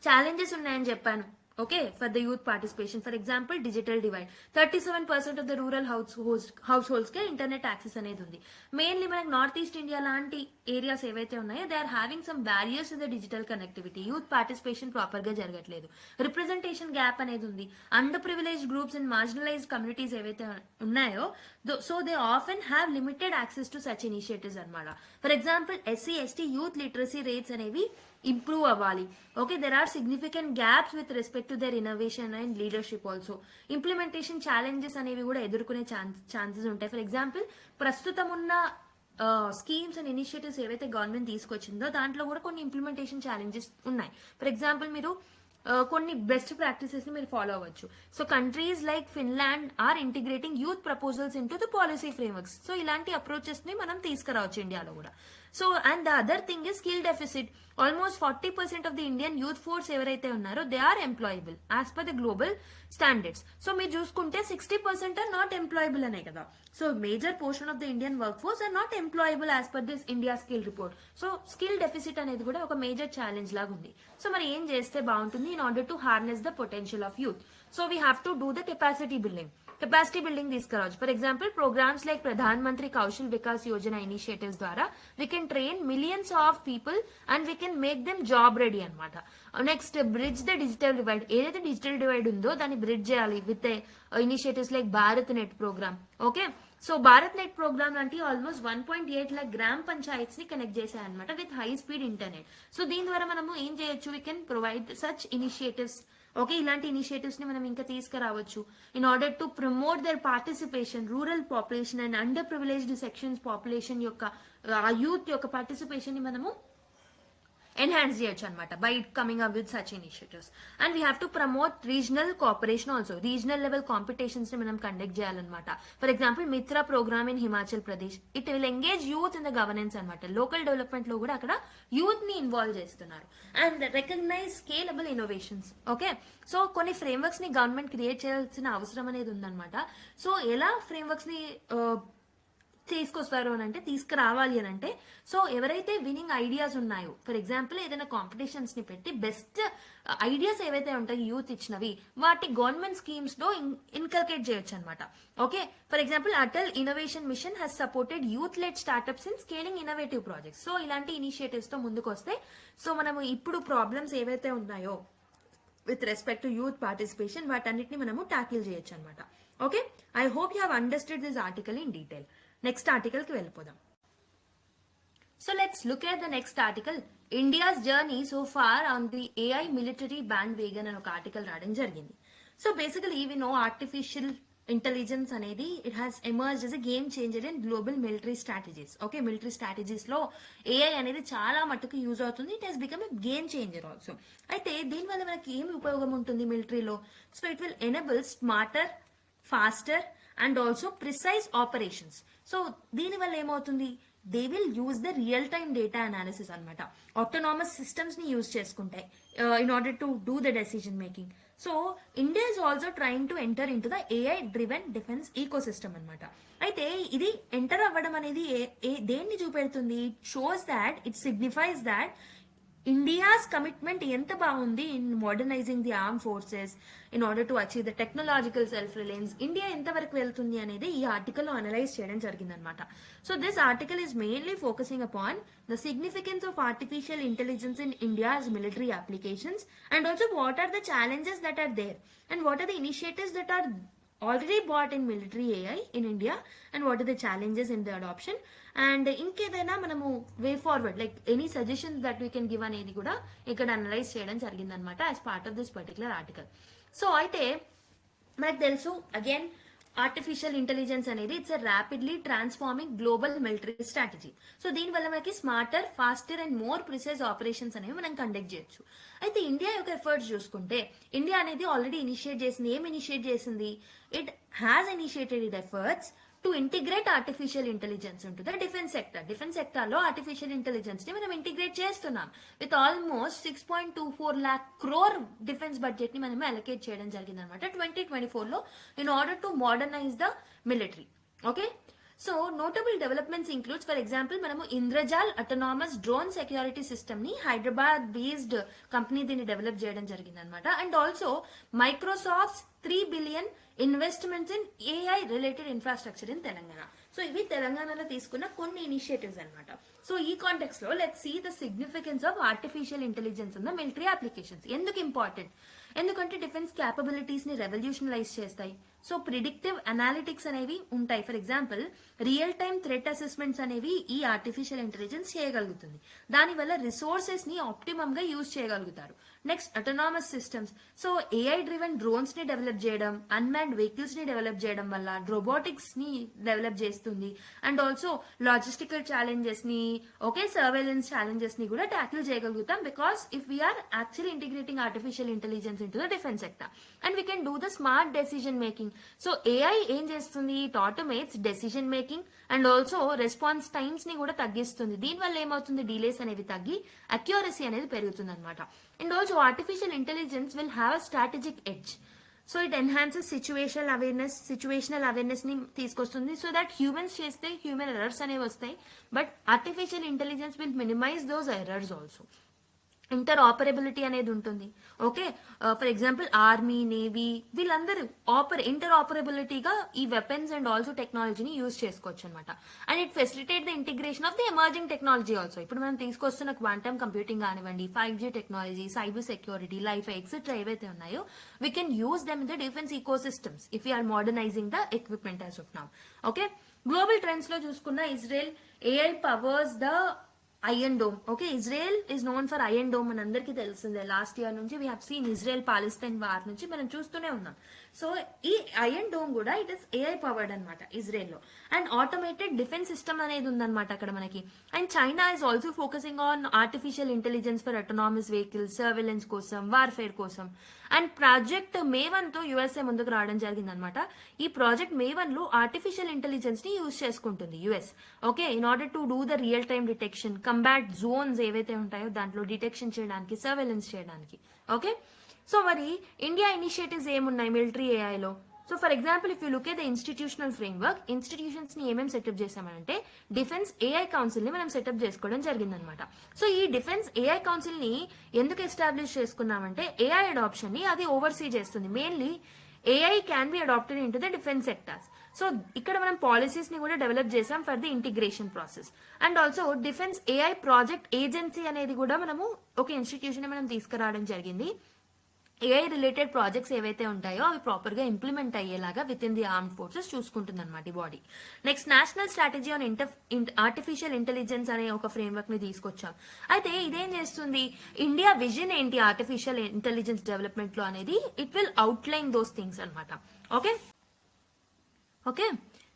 challenges ఉన్నాయని చెప్పాను. Okay, for the youth participation, for example, digital divide. 37% of the rural households ke internet access అనేది ఉంది. Mainly మనకి north east India లాంటి areas ఏవైతే ఉన్నాయో they are having some barriers in the digital connectivity. Youth participation proper గా జరగట్లేదు. Representation gap అనేది ఉంది. Under privilege groups and marginalise communities ఏవైతే ఉన్నాయో so they often have limited access to such initiatives అనమాట. For example SC ST youth literacy rates అనేవి improve అవ్వాలి. Okay, there are significant gaps with respect to their innovation and leadership also. Implementation challenges అనేవి కూడా ఎదుర్కొనే chances ఉంటాయి. For example ప్రస్తుతం ఉన్న schemes and initiatives ఏవైతే గవర్నమెంట్ తీసుకొచ్చిందో దాంట్లో కూడా కొన్ని ఇంప్లిమెంటేషన్ ఛాలెంజెస్ ఉన్నాయి. ఫర్ ఎగ్జాంపుల్ మీరు కొన్ని బెస్ట్ ప్రాక్టీసెస్ ని మీరు ఫాలో అవ్వచ్చు. So countries like Finland or integrating youth proposals in to the policy frameworks. So ఇలాంటి అప్రోచెస్ ని మనం తీసుకురావచ్చు ఇండియాలో కూడా. So and the other thing is skill deficit. Almost 40% of the Indian youth force ఎవరైతే ఉన్నారో they are employable as per the global standards. So మీరు చూసుకుంటే 60% ఆర్ నాట్ ఎంప్లాయబుల్ అనే కదా. So major portion of the Indian workforce are not employable as per this India skill report. So skill deficit అనేది కూడా ఒక major challenge లాగా ఉంది. So మరి ఏం చేస్తే బాగుంటుంది in order to harness the potential of youth? So we have to do the capacity building తీసుకురావచ్చు. For example programmes like Pradhan Mantri Kaushal Vikas Yojana initiatives ద్వారా we can train millions of people and we can make them job ready అనమాట. Next bridge the digital divide. ఏదైతే digital divide ఉందో దాన్ని bridge చేయాలి with initiatives like Bharat Net programme. Okay, so Bharat Net programme లాంటి almost 1.8 lakh gram panchayats ని connect చేశాయన్నమాట with high speed internet. So దీని ద్వారా మనము ఏం చేయొచ్చు, we can provide such initiatives. Okay, ఇలాంటి ఇనిషియేటివ్స్ ని మనం ఇంకా తీసుకురావచ్చు in order to promote their participation. Rural population and under privileged sections population యొక్క ఆ యూత్ యొక్క పార్టిసిపేషన్ ని మనము ఎన్హాన్స్ చేయొచ్చు అనమాట by coming up with such initiatives. And we have to promote regional cooperation also. Regional level competitions ని మనం conduct చేయాలన్నమాట. For example Mitra programme in Himachal Pradesh, it will engage youth in the governance అనమాట. Local development లో కూడా అక్కడ youth ని involve చేస్తున్నారు. And recognise scalable innovations. Okay, so కొన్ని ఫ్రేమ్వర్క్స్ ని గవర్నమెంట్ క్రియేట్ చేయాల్సిన అవసరం అనేది ఉందన్నమాట. సో ఎలా ఫ్రేమ్వర్క్స్ ని తీసుకొస్తారు అని అంటే, తీసుకురావాలి అని అంటే, సో ఎవరైతే వినింగ్ ఐడియాస్ ఉన్నాయో, ఫర్ ఎగ్జాంపుల్ ఏదైనా కాంపిటీషన్స్ ని పెట్టి బెస్ట్ ఐడియాస్ ఏవైతే ఉంటాయి యూత్ ఇచ్చినవి వాటి గవర్నమెంట్ స్కీమ్స్ లో ఇన్కల్కేట్ చేయొచ్చు అనమాట. Okay, for example Atal innovation mission has supported youth led startups in scaling innovative projects. So ఇలాంటి ఇనిషియేటివ్స్ తో ముందుకు వస్తే సో మనము ఇప్పుడు ప్రాబ్లమ్స్ ఏవైతే ఉన్నాయో with respect to youth participation వాటన్నిటిని మనము టాకిల్ చేయొచ్చు అనమాట. Okay, I hope you have understood this article in detail. Next article కి వెళ్ళిపోదాం. So let's look at the next article, India's journey so far on the AI military band vegan అని ఒక ఆర్టికల్ రాయడం జరిగింది. So basically we know artificial intelligence అనేది it has emerged as a game changer in global military strategies. Okay, military strategies లో AI అనేది చాలా మట్టుకు యూజ్ అవుతుంది. It has become a game changer also. అయితే దీనివల్ల మనకి ఏమి ఉపయోగం ఉంటుంది మిలిటరీలో? So it will enable smarter, faster and also precise operations. So దీనివల్ల ఏమవుతుంది, they will use the real time data analysis అనమాట. ఆటోనామస్ సిస్టమ్స్ ని యూజ్ చేసుకుంటాయి in order to do the decision making. So India is also trying to enter in to the AI driven defence ecosystem అనమాట. అయితే ఇది enter అవ్వడం అనేది దేన్ని చూపెడుతుంది? Shows that it signifies that India's commitment ఎంత బాగుంది in modernising the arm forces in order to achieve the technological self reliance. India ఎంతవరకు వెళ్తుంది అనేది ఈ ఆర్టికల్లో అనలైజ్ చేయడం జరిగిందనమాట. So this article is mainly focusing upon the significance of artificial intelligence in India's military applications and also what are the challenges that are there and what are the initiatives that are already bought in military AI in India and what are the challenges in the adoption and ఇంకేదైనా మనము way forward like any suggestions that we can give అనేది కూడా ఇక్కడ analyse చేయడం జరిగిందనమాట as part of this particular article. So అయితే మనకు తెలుసు అగైన్ ఆర్టిఫిషియల్ ఇంటెలిజెన్స్ అనేది it's a rapidly transforming global military strategy. So దీనివల్ల మనకి smarter, faster and more precise operations అనేవి మనం కండక్ట్ చేయొచ్చు. అయితే ఇండియా యొక్క ఎఫర్ట్స్ చూసుకుంటే, ఇండియా అనేది ఆల్రెడీ ఇనిషియేట్ చేసింది. ఏం ఇనిషియేట్ చేసింది? It has initiated it efforts to integrate artificial intelligence into the defence sector. Defence sector లో ఆర్టిఫిషియల్ ఇంటెలిజెన్స్ ని మనం ఇంటిగ్రేట్ చేస్తున్నాం. With almost 6.24 lakh crore defence budget ని మనం అలొకేట్ చేయడం జరిగింది అనమాట 2024 లో, in order to modernise the military. Okay, so notable developments includes, for example మనము Indrajaal autonomous drone security system ని హైదరాబాద్ బేస్డ్ కంపెనీ దీన్ని డెవలప్ చేయడం జరిగింది అనమాట. And also Microsoft 3 billion investments in AI related infrastructure in Telangana. So ఇవి తెలంగాణలో తీసుకున్న కొన్ని ఇనిషియేటివ్స్ అనమాట. సో ఈ కాంటెక్స్ లో let's see the significance of artificial intelligence in the military applications. ఎందుకు ఇంపార్టెంట్? ఎందుకంటే డిఫెన్స్ క్యాపబిలిటీస్ ని రెవల్యూషనలైజ్ చేస్తాయి. సో ప్రిడిక్టివ్ అనాలిటిక్స్ అనేవి ఉంటాయి. For example real time threat assessments అనేవి ఈ ఆర్టిఫిషియల్ ఇంటెలిజెన్స్ చేయగలుగుతుంది. దానివల్ల రిసోర్సెస్ ని ఆప్టిమమ్ గా యూజ్ చేయగలుగుతారు. Next autonomous systems. So AI driven drones ని డెవలప్ చేయడం, అన్మాన్డ్ వెహికల్స్ ని డెవలప్ చేయడం వల్ల రోబోటిక్స్ ని డెవలప్ చేస్తుంది. అండ్ ఆల్సో లాజిస్టికల్ ఛాలెంజెస్ ని, ఓకే, సర్వేలెన్స్ ఛాలెంజెస్ ని కూడా ట్యాకిల్ చేయగలుగుతాం. Because if we are actually integrating artificial intelligence into the defence sector and we can do the smart decision making. So AI ఏం చేస్తుంది? It automates decision making and also response times ని కూడా తగ్గిస్తుంది. దీనివల్ల ఏమవుతుంది? డిలేస్ అనేవి తగ్గి అక్యూరసీ అనేది పెరుగుతుంది అనమాట. And also artificial intelligence will have a strategic edge. So it enhances situational awareness ని తీసుకొస్తుంది. సో దట్ హ్యూమన్స్ చేస్తే హ్యూమన్ ఎర్రర్స్ అనేవి వస్తాయి, but artificial intelligence will minimise those errors also. Interoperability అనేది ఉంటుంది. Okay, for example army, navy వీళ్ళందరూ ఇంటర్ ఆపరబిలిటీగా ఈ వెపన్స్ అండ్ ఆల్సో టెక్నాలజీని యూజ్ చేసుకోవచ్చు అనమాట. And it facilitate the integration of the emerging technology also. ఇప్పుడు మనం తీసుకొస్తున్న క్వాంటమ్ కంప్యూటింగ్ కానివ్వండి, 5G technology, cyber security, life et cetera ఏవైతే ఉన్నాయో, we can use them in the defence ecosystems if you are modernising the equipment as of now. Okay, global trends లో చూసుకున్న Israel AI powers the Iron Dome. Okay, Israel is known for Iron Dome అని అందరికీ తెలిసిందే. Last year నుంచి we have seen Israel Palestine war నుంచి మనం చూస్తూనే ఉన్నాం. సో ఈ ఐరన్ డోమ్ కూడా ఇట్ ఇస్ ఏఐ పవర్డ్ అనమాట ఇజ్రాయెల్ లో. అండ్ ఆటోమేటెడ్ డిఫెన్స్ సిస్టమ్ అనేది ఉందన్నమాట అక్కడ మనకి. And China is also focusing on artificial intelligence for autonomous vehicles, surveillance కోసం, వార్ఫేర్ కోసం. అండ్ ప్రాజెక్ట్ మేవన్ తో యుఎస్ఏ ముందుకు రావడం జరిగింది అనమాట. ఈ ప్రాజెక్ట్ మేవన్ లో ఆర్టిఫిషియల్ ఇంటెలిజెన్స్ ని యూజ్ చేసుకుంటుంది US. Okay, in order to do the real time detection, combat zones ఏవైతే ఉంటాయో దాంట్లో డిటెక్షన్ చేయడానికి, సర్వేలెన్స్ చేయడానికి. ఓకే, సో మరి ఇండియా ఇనిషియేటివ్స్ ఏమున్నాయి మిలిటరీ ఏఐలో? So for example if you look at the institutional framework, institutions ని ఏమేమి సెటప్ చేసామంటే డిఫెన్స్ ఏఐ కౌన్సిల్ ని మనం సెటప్ చేసుకోవడం జరిగిందనమాట. సో ఈ డిఫెన్స్ ఏఐ కౌన్సిల్ ని ఎందుకు ఎస్టాబ్లిష్ చేసుకున్నామంటే ఏఐ అడాప్షన్ ని అది ఓవర్సీ చేస్తుంది. Mainly AI can be adapted in to the defence sectors. So ఇక్కడ మనం పాలసీస్ ని కూడా డెవలప్ చేసాం for the integration process. And also defence AI project agency అనేది కూడా మనము ఒక ఇన్స్టిట్యూషన్ మనం తీసుకురావడం జరిగింది. ఏఐ రిలేటెడ్ ప్రాజెక్ట్స్ ఏవైతే ఉంటాయో అవి ప్రాపర్ గా ఇంప్లిమెంట్ అయ్యేలాగా within the armed forces చూసుకుంటుంది అనమాట ఈ body. Next national strategy on artificial intelligence అనే ఒక ఫ్రేమ్వర్క్ ని తీసుకొచ్చాం. అయితే ఇదేం చేస్తుంది? ఇండియా విజన్ ఏంటి ఆర్టిఫిషియల్ ఇంటెలిజెన్స్ డెవలప్మెంట్ లో అనేది it will outline those things అనమాట. Okay okay,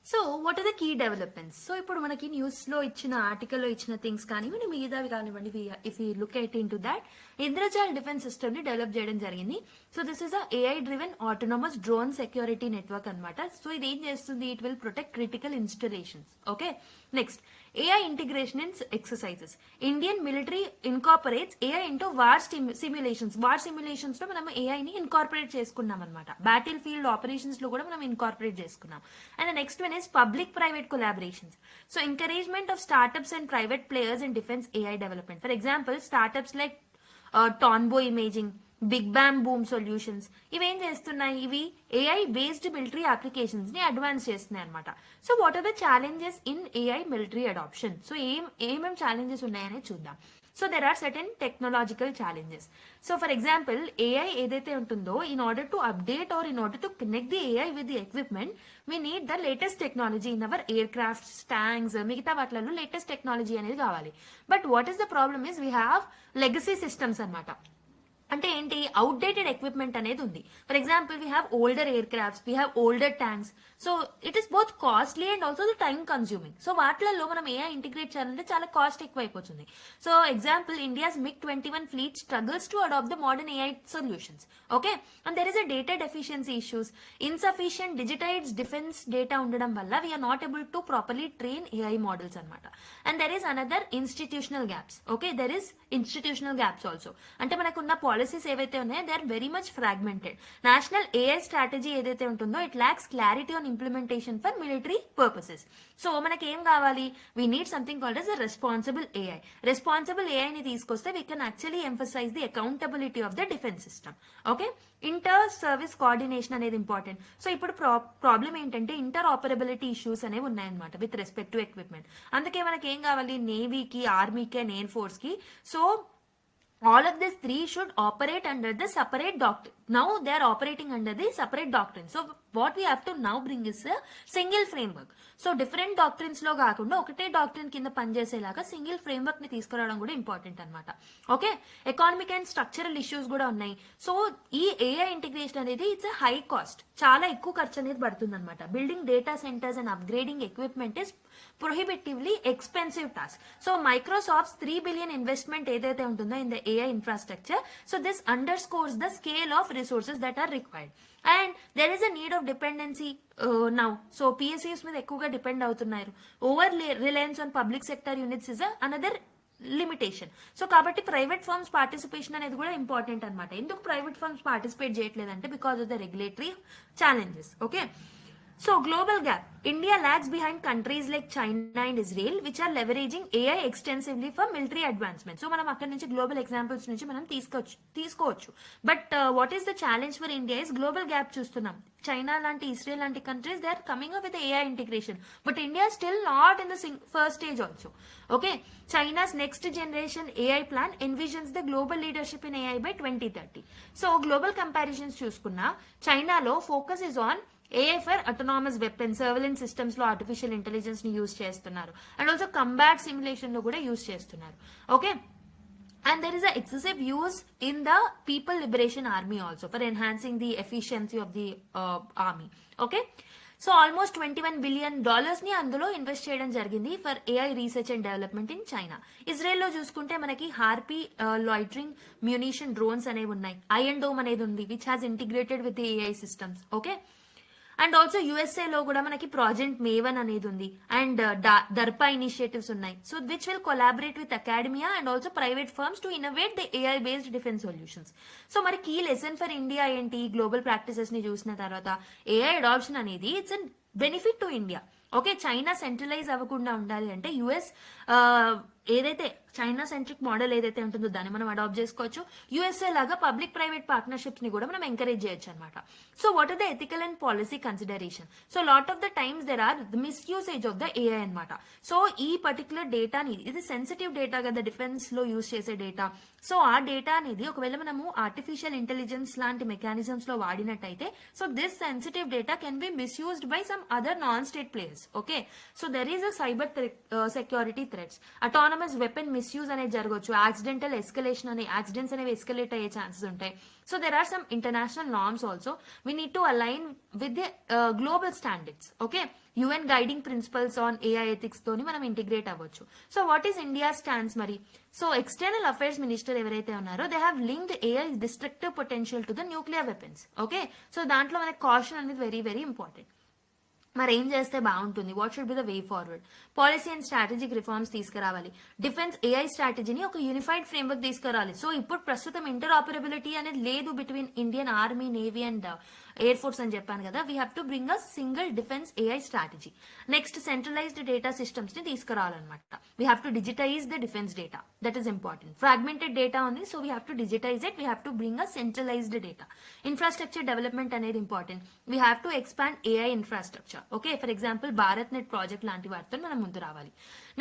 so what are the key developments? So ఇప్పుడు మనకి న్యూస్ లో ఇచ్చిన ఆర్టికల్లో ఇచ్చిన థింగ్స్ కానివ్వండి, మిగతావి కానివ్వండి, if you look at in to that, Indrajaal defence system ని డెవలప్ చేయడం జరిగింది. So this is a AI driven autonomous drone security network అనమాట. సో ఇది ఏం చేస్తుంది? It will protect critical installations. Okay, next AI integration in exercises. Indian military incorporates AI into war simulations. War simulations లో మనం AI ని incorporate చేసుకున్నాం అనమాట. Battle field operations లో కూడా మనం incorporate చేసుకున్నాం. And the next one is public private collaborations. So encouragement of startups and private players in defense AI development. For example, startups like Tonbo Imaging, Big Bang Boom Solutions ఇవేం చేస్తున్నాయి? ఇవి AI based military applications ని advance చేస్తున్నాయి అనమాట. So what are the challenges in AI military adoption? So ఏమేం challenges ఉన్నాయని చూద్దాం. So there are certain technological challenges. So for example AI ఏదైతే ఉంటుందో, in order to update or in order to connect the AI with the equipment we need the latest technology in our aircrafts, tanks, మిగతా వాటిలలో latest technology అనేది కావాలి. But what is the problem is we have legacy systems అనమాట. అంటే ఏంటి, outdated equipment అనేది ఉంది. For example we have older aircrafts, we have older tanks. So it is both costly and also the time consuming. So వాటిలలో మనం AI integrate చేయాలంటే చాలా cost ఎక్కువ అయిపోతుంది. So example India's MiG-21 fleet struggles to adapt the modern AI solutions. Okay, and there is a data deficiency issues, insufficient digitised defence data ఉండడం వల్ల we are not able to properly train AI models అనమాట. And there is another institutional gaps. Okay, there is institutional gaps also. అంటే మనకున్న policies ఏవైతే ఉన్నాయో they are very much fragmented. National AI strategy ఏదైతే ఉంటుందో it lacks clarity on implementation for military purposes. So మనకి ఏం కావాలి, we need something called as a responsible AI. Responsible ఏఐని తీసుకొస్తే we can actually emphasise the accountability of the defence system. Okay, inter service coordination అనేది important. So ఇప్పుడు problem ఏంటంటే interoperability issues అనేవి ఉన్నాయన్నమాట విత్ రెస్పెక్ట్ టు ఎక్విప్మెంట్. అందుకే మనకి ఏం కావాలి, నేవీకి, ఆర్మీకి అండ్ ఎయిర్ ఫోర్స్ కి. So all of these three should operate under the separate doctrine. Now they are operating under the separate doctrine. So what we have to now bring is a single framework. So different doctrines లో కాకుండా ఒకటే doctrine కింద పనిచేసేలాగా single framework ని తీసుకురావడం కూడా important అనమాట. Okay, economic and structural issues కూడా ఉన్నాయి. సో ఈ ఏఐ ఇంటిగ్రేషన్ అనేది ఇట్స్ ఎ హై కాస్ట్, చాలా ఎక్కువ ఖర్చు అనేది పడుతుంది అనమాట. Building data centres and upgrading equipment is prohibitively expensive task. So Microsoft's $3 billion investment ఏదైతే ఉంటుందో in the AI infrastructure. So this underscores the scale of resources that are required. And there is a need of dependency now. So PSUs మీద ఎక్కువగా depend అవుతున్నారు. Over reliance on public sector units is another limitation. So కాబట్టి private firms participation అనేది కూడా important అనమాట. ఎందుకు private firms participate చేయట్లేదంటే because of the regulatory challenges. Okay, so global gap. India lags behind countries like China and Israel which are leveraging AI extensively for military advancement. So మనం అక్కడ నుంచి global examples నుంచి మనం తీసుకోవచ్చు. But what is the challenge for India is global gap చూస్తున్నాం. China లాంటి, Israel లాంటి countries they are coming up with AI integration, but India still not in the first stage also. Okay, China's next generation AI plan envisions the global leadership in AI by 2030. So global comparisons చూసుకున్నా చైనాలో focus is on AI for autonomous weapons, surveillance systems లో artificial intelligence ని use చేస్తున్నారు. And also combat simulation లో కూడా use చేస్తున్నారు. Okay, and there is a excessive use in the people liberation army also for enhancing the efficiency of the army. Okay, so almost $21 billion ని అందులో invest చేయడం జరిగింది for AI research and development in China. ఇజ్రాయెల్లో చూసుకుంటే మనకి harpy loitering munition drones అనేవి ఉన్నాయి. Iron dome అనేది ఉంది which has integrated with AI systems. Okay, and also USA లో కూడా మనకి ప్రాజెక్ట్ మేవన్ అనేది ఉంది అండ్ దర్పా ఇనిషియేటివ్స్ ఉన్నాయి. So which will collaborate with academia and also private firms to innovate the AI based defence solutions. So మరి key lesson for India ఏంటి, global practices ని చూసిన తర్వాత ఏఐ అడాప్షన్ అనేది it's an benefit to India. Okay, China centralise అవ్వకుండా ఉండాలి అంటే US ఏదైతే చైనా సెంట్రిక్ మోడల్ ఏదైతే ఉంటుందో దాన్ని మనం అడాప్ట్ చేసుకోవచ్చు. యుఎస్ఏ లాగా పబ్లిక్ ప్రైవేట్ పార్ట్నర్షిప్స్ ని కూడా మనం ఎంకరేజ్ చేయొచ్చు అనమాట. So what are the ethical and policy consideration? So lot of the times there are the misusage of the AI అనమాట. సో ఈ పర్టికులర్ డేటాని, ఇది సెన్సిటివ్ డేటా కదా, డిఫెన్స్ లో యూజ్ చేసే డేటా. సో ఆ డేటా అనేది ఒకవేళ మనము ఆర్టిఫిషియల్ ఇంటెలిజెన్స్ లాంటి మెకానిజమ్స్ లో వాడినట్టయితే so this sensitive data can be misused by some other non state players. Okay, so there is a cyber security threats, autonomous weapon misuse అనేది జరగవచ్చు, యాక్సిడెంటల్ ఎస్కలేషన్ అనే యాక్సిడెంట్స్ అనేవి ఎస్కలేట్ అయ్యే ఛాన్సెస్ ఉంటాయి. So there are some international norms also we need to align with the global standards. Okay, UN guiding principles on AI ethics తోని మనం integrate అవ్వచ్చు. So what is India stands మరి? So external affairs minister ఎవరైతే ఉన్నారో they have linked AI destructive potential to the nuclear weapons. Okay, so దాంట్లో మనకి caution అనేది very very important. మరి ఏం చేస్తే బాగుంటుంది, what should be the way forward? Policy and strategic reforms తీసుకురావాలి. డిఫెన్స్ ఏఐ స్ట్రాటజీని ఒక యూనిఫైడ్ ఫ్రేమ్వర్క్ తీసుకురావాలి. సో ఇప్పుడు ప్రస్తుతం ఇంటర్ ఆపరబిలిటీ అనేది లేదు between Indian Army, Navy and Air Force అని చెప్పాను కదా. We have to bring a single defence AI strategy. Next centralised data systems ని తీసుకురావాలన్నమాట. We have to digitise the defence data, that is important. Fragmented data ఉంది, so we have to digitise it. We have to bring a centralised data. Infrastructure development అనేది important. We have to expand AI infrastructure. Okay, for example Bharat net project లాంటి వాటితో మనం ముందు రావాలి.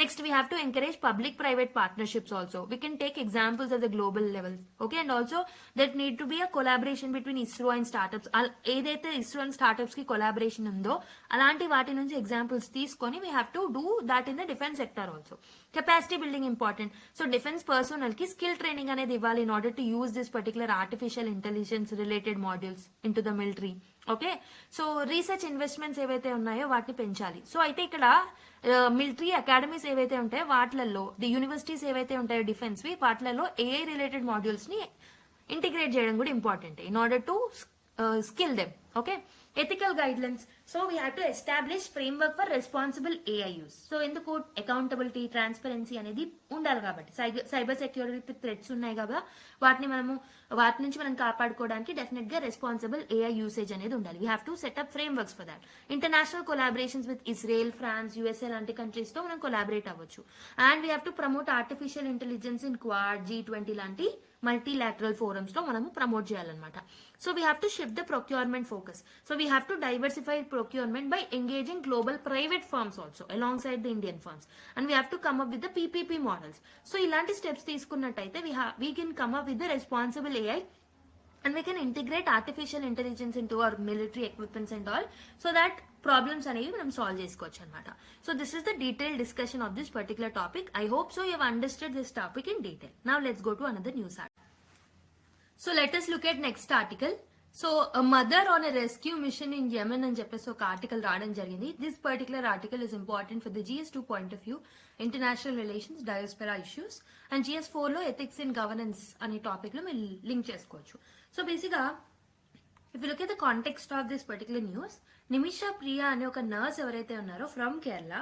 Next, we have to encourage public-private partnerships also. We can take examples at the global level. Okay, and also that need to be a collaboration between ISRO and startups. ఏదైతే ISRO and startups కి collaboration ఉందో అలాంటి వాటి నుంచి examples తీసుకొని we have to do that in the defense sector also. Capacity building important. So defense personnel కి skill training అనేది ఇవ్వాలి in order to use this particular artificial intelligence related modules into the military. Okay, so research investments ఏవైతే ఉన్నాయో వాటిని పెంచాలి. So అయితే ఇక్కడ military academies ఏవైతే ఉంటాయో వాటిలలో ది యూనివర్సిటీస్ ఏవైతే ఉంటాయో డిఫెన్స్వి వాటిలలో ఏఐ రిలేటెడ్ మాడ్యూల్స్ ని ఇంటిగ్రేట్ చేయడం కూడా important in order to skill them. Okay, ethical guidelines. So we have to establish framework for responsible AI use. So ఎందుకు అకౌంటబిలిటీ ట్రాన్స్పరెన్సీ అనేది ఉండాలి కాబట్టి సైబర్ సెక్యూరిటీ థ్రెట్స్ ఉన్నాయి కదా వాటి నుంచి మనం కాపాడుకోవడానికి డెఫినెట్ గా రెస్పాన్సిబుల్ ఏఐ యూసేజ్ అనేది ఉండాలి. We have to set up frameworks for that. International collaborations with Israel, France, USA లాంటి కంట్రీస్ తో మనం కొలాబరేట్ అవ్వచ్చు. And we have to promote artificial intelligence in Quad, G20 లాంటి multilateral forums లో మనము ప్రమోట్ చేయాలన్నమాట. So we have to shift the procurement focus. So we have to diversify procurement by engaging global private firms also alongside the Indian firms, and we have to come up with the PPP models. So ilanti steps తీసుకున్నట్టయితే we can come up with the responsible AI, and we can integrate artificial intelligence into our military equipments and all, so that problems అనేవి మనం solve చేసుకోవచ్చు అనమాట. So this is the detail discussion of this particular topic. I hope so you have understood this topic in detail. Now let's go to another news article. So let us look at next article. So mother on a rescue mission in Yemen అని చెప్పేసి ఒక article రావడం జరిగింది. This particular article is important for the GS2 point of view, international relations, diaspora issues, and GS4 లో ethics in governance అనే topic లో మీరు link చేసుకోవచ్చు. సో బేసిక్గా if you look at the context of this particular news, Nimisha Priya అనే ఒక nurse ఎవరైతే ఉన్నారో from Kerala,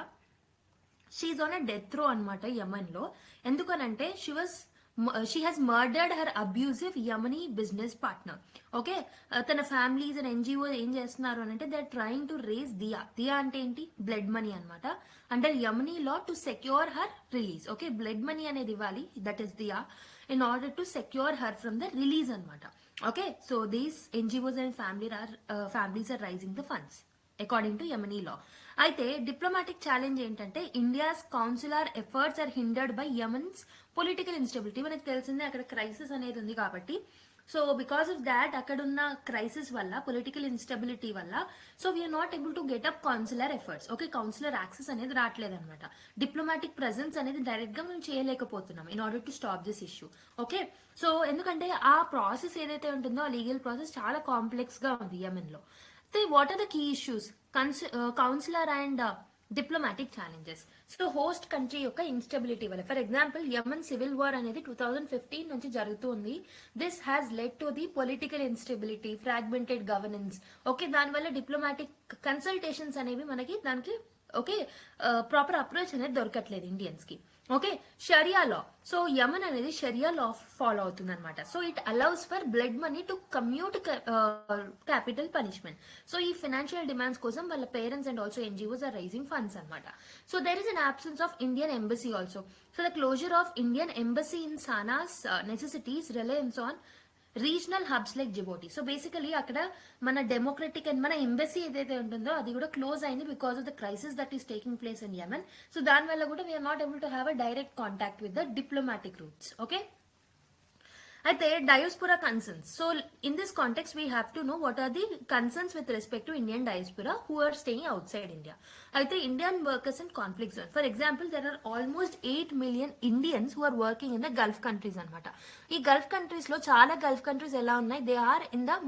she is on a death row అనమాట యమన్ లో. ఎందుకనంటే she has murdered her abusive Yemeni business partner. Okay, తన ఫ్యామిలీస్ అండ్ NGO ఏం చేస్తున్నారు అని అంటే they are trying to raise దియా అంటే ఏంటి, బ్లడ్ మనీ అనమాట, under Yemeni law to secure her release. Okay, blood money అనేది ఇవ్వాలి, దట్ ఈస్ దియా, in order to secure her from the release అనమాట. Okay, so these NGOs and families are raising the funds according to Yemeni law. అయితే diplomatic challenge ఏంటంటే India's consular efforts are hindered by యమన్స్ political instability. మనకు తెలిసిందే అక్కడ crisis అనేది ఉంది కాబట్టి, so because of that అక్కడ ఉన్న క్రైసిస్ వల్ల, పొలిటికల్ ఇన్స్టెబిలిటీ వల్ల, so we are not able to get up consular efforts. Okay, consular access అనేది రావట్లేదు అనమాట. డిప్లొమాటిక్ ప్రెజెన్స్ అనేది డైరెక్ట్ గా మేము చేయలేకపోతున్నాం in order to stop this issue. Okay, so ఎందుకంటే ఆ ప్రాసెస్ ఏదైతే ఉంటుందో ఆ లీగల్ ప్రాసెస్ చాలా కాంప్లెక్స్ గా ఉంది యెమెన్ లో. What are the key issues, consular and diplomatic challenges. So host country యొక్క ఇన్స్టెబిలిటీ వల్ల, for example Yemen civil war అనేది 2015 నుంచి జరుగుతుంది. This has led to the political instability, fragmented governance. Okay, దానివల్ల డిప్లొమాటిక్ కన్సల్టేషన్స్ అనేవి మనకి దానికి ఓకే ప్రాపర్ అప్రోచ్ అనేది దొరకట్లేదు ఇండియన్స్ కి. Okay, sharia law. So Yemen అనేది షరియా లా ఫాలో అవుతుంది అనమాట. So it allows for blood money to commute capital punishment. So ఈ ఫైనాన్షియల్ డిమాండ్స్ కోసం వాళ్ళ parents and also NGOs are raising funds అనమాట. So there is an absence of Indian embassy also. So the closure of Indian embassy in Sanaa necessitates reliance on regional hubs like Djibouti. So basically అక్కడ మన democratic and మన embassy ఏదైతే ఉంటుందో అది కూడా close అయింది because of the crisis that is taking place in Yemen. So దానివల్ల కూడా we are not able to have a direct contact with the diplomatic routes. Okay, అయితే diaspora concerns. So in this context we have to know what are the concerns with respect to Indian diaspora who are staying outside India. అయితే Indian workers in conflict zone, for example there are almost 8 million Indians who are working in the Gulf countries అనమాట. ఈ Gulf countries లో చాలా Gulf countries ఎలా ఉన్నాయి, they are in the